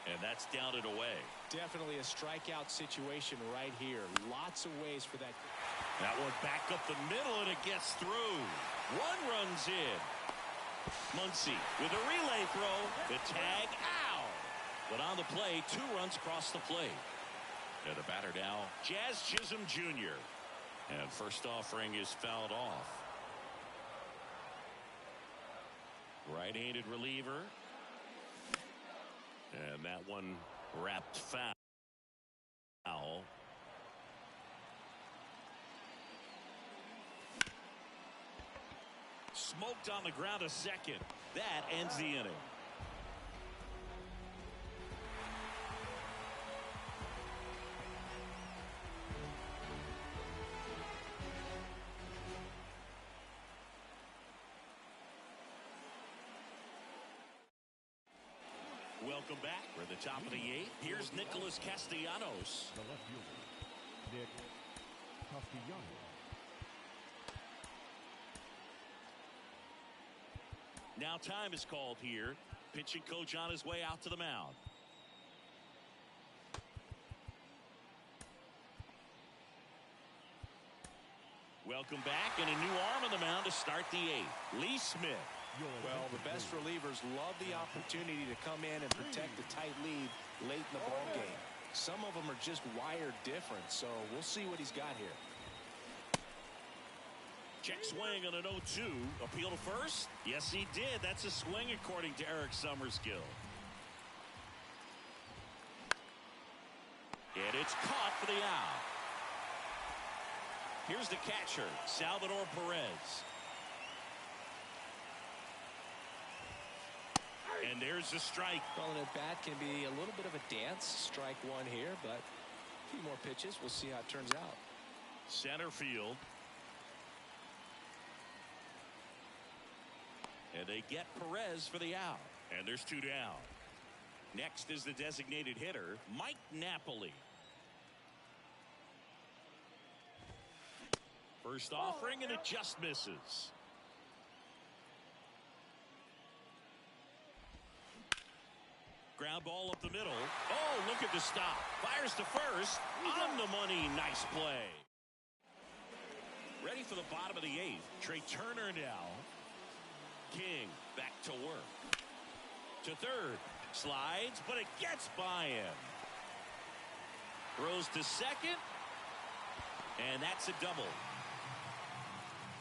And that's down and away. Definitely a strikeout situation right here. Lots of ways for that. That one back up the middle, and it gets through. One runs in. Muncy with a relay throw. The tag out. But on the play, 2 runs cross the plate. And the batter now, Jazz Chisholm Jr. And first offering is fouled off. Right-handed reliever. And that one wrapped foul. Smoked on the ground a second. That ends the inning. Welcome back. We're at the top of the 8th. Here's Nicholas Castellanos. The left fielder, Nick Castellanos. Now time is called here. Pitching coach on his way out to the mound. Welcome back, and a new arm on the mound to start the 8th. Lee Smith. Well, the best relievers love the opportunity to come in and protect the tight lead late in the ball game. Some of them are just wired different, so we'll see what he's got here. Check swing on an 0-2. Appeal to first? Yes, he did. That's a swing according to Eric Summerskill. And it's caught for the out. Here's the catcher, Salvador Perez. And there's the strike. Well, an at-bat can be a little bit of a dance. Strike one here, but a few more pitches. We'll see how it turns out. Center field. And they get Perez for the out. And there's 2 down. Next is the designated hitter, Mike Napoli. First offering, and it just misses. Ground ball up the middle. Oh, look at the stop. Fires to first. On the money. Nice play. Ready for the bottom of the 8th. Trey Turner now. King back to work. To third. Slides, but it gets by him. Throws to second. And that's a double.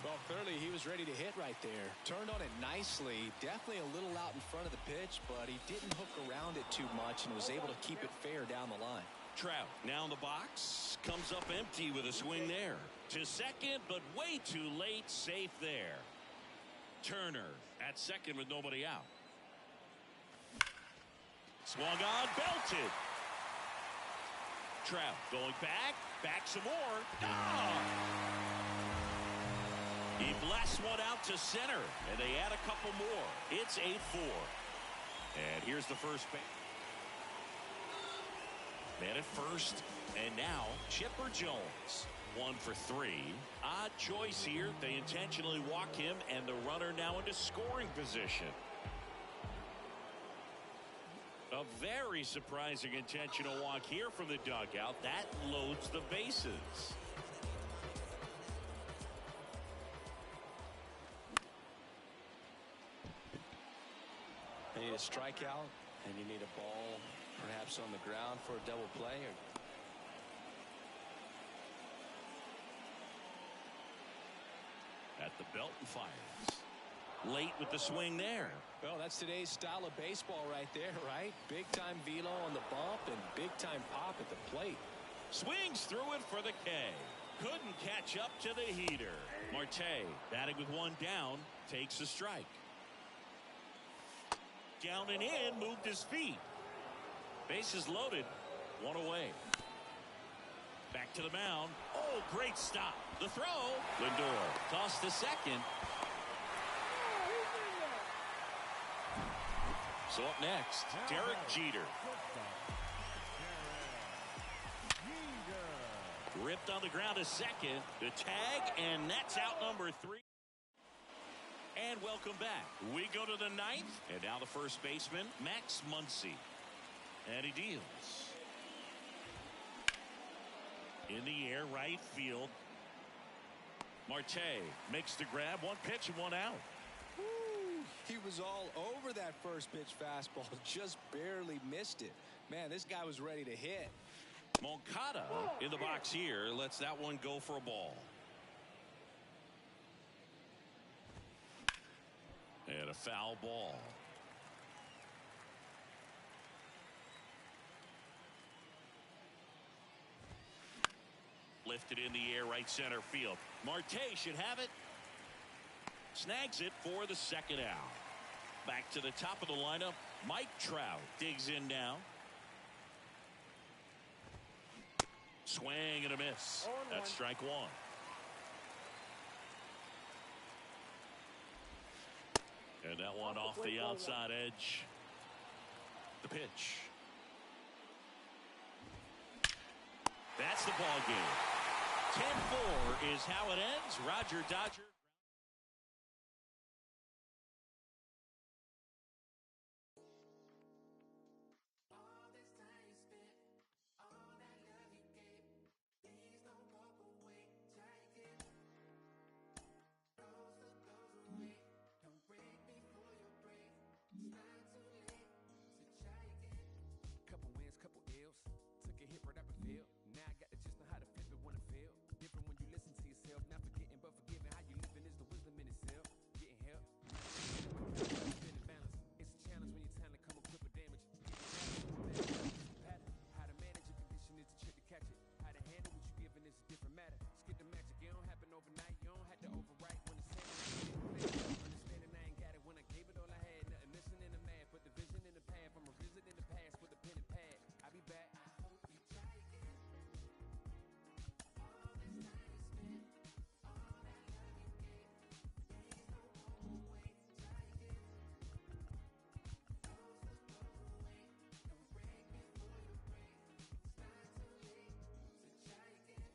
Well, clearly he was ready to hit right there. Turned on it nicely. Definitely a little out in front of the pitch, but he didn't hook around it too much and was able to keep it fair down the line. Trout now in the box. Comes up empty with a swing there. To second, but way too late. Safe there. Turner at second with nobody out. Swung on, belted. Trout going back some more. He blasts one out to center, and they add a couple more. It's 8-4. And here's the first base. Man at first, and now Chipper Jones. 1 for 3. Odd choice here. They intentionally walk him, and the runner now into scoring position. A very surprising intentional walk here from the dugout. That loads the bases. You need a strikeout, and you need a ball perhaps on the ground for a double play. At the belt and fires. Late with the swing there. Well, that's today's style of baseball right there, right? Big-time velo on the bump and big-time pop at the plate. Swings through it for the K. Couldn't catch up to the heater. Marte, batting with 1 down, takes a strike. Down and in, moved his feet. Bases loaded, 1 away. Back to the mound. Oh, great stop. The throw. Lindor tossed to second. So up next, Derek Jeter. Ripped on the ground to second. The tag, and that's out number 3. And welcome back. We go to the 9th, and now the first baseman, Max Muncy. And he deals. In the air, right field. Marte makes the grab. One pitch and one out. Woo, he was all over that first pitch fastball. Just barely missed it. Man, this guy was ready to hit. Moncada in the box here. Lets that one go for a ball. And a foul ball. Lifted in the air, right center field. Marte should have it. Snags it for the second out. Back to the top of the lineup. Mike Trout digs in now. Swing and a miss. That's strike one. And that one off the outside edge. The pitch. That's the ball game. 10-4 is how it ends. Roger Dodger. Couple wins, couple ills. Took a hit right up the field. Now I got the just know how to flip it when it feel. Different when you listen to yourself. Not forgetting but forgiving. How you living is the wisdom in itself. Getting help. Feeling balance. It's a challenge when you're trying to come equipped with damage. How to manage your condition is the trick to catch it. How to handle what you're given is a different matter. Skip the magic. It don't happen overnight. You don't have to overwrite when it's understanding I ain't got it when I gave it all I had. Nothing missing in the math, but the vision in the path. I'm a visit in the past with a pen and pad. I'll be back.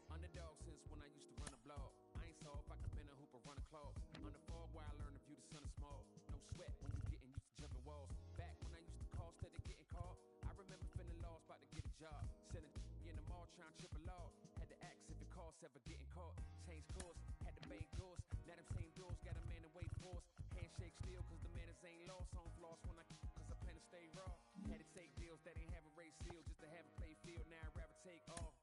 Underdog since when I used to run a blog. I ain't soft, I could bend a hoop or run a clog. On the fog where I learned to view the sun is small. No sweat when you getting used to jumping walls. Back when I used to call instead of getting called. I remember feeling lost, about to get a job. Sending in the mall trying to trip a log. Had to ask if it costs ever getting caught. Change course, had to bank doors. Now them same doors got a man to wait for us. Handshake still cause the manners ain't lost. On floss when I cause I plan to stay raw. Had to take deals that ain't have a race seal just to have a play field. Now I'd rather take off.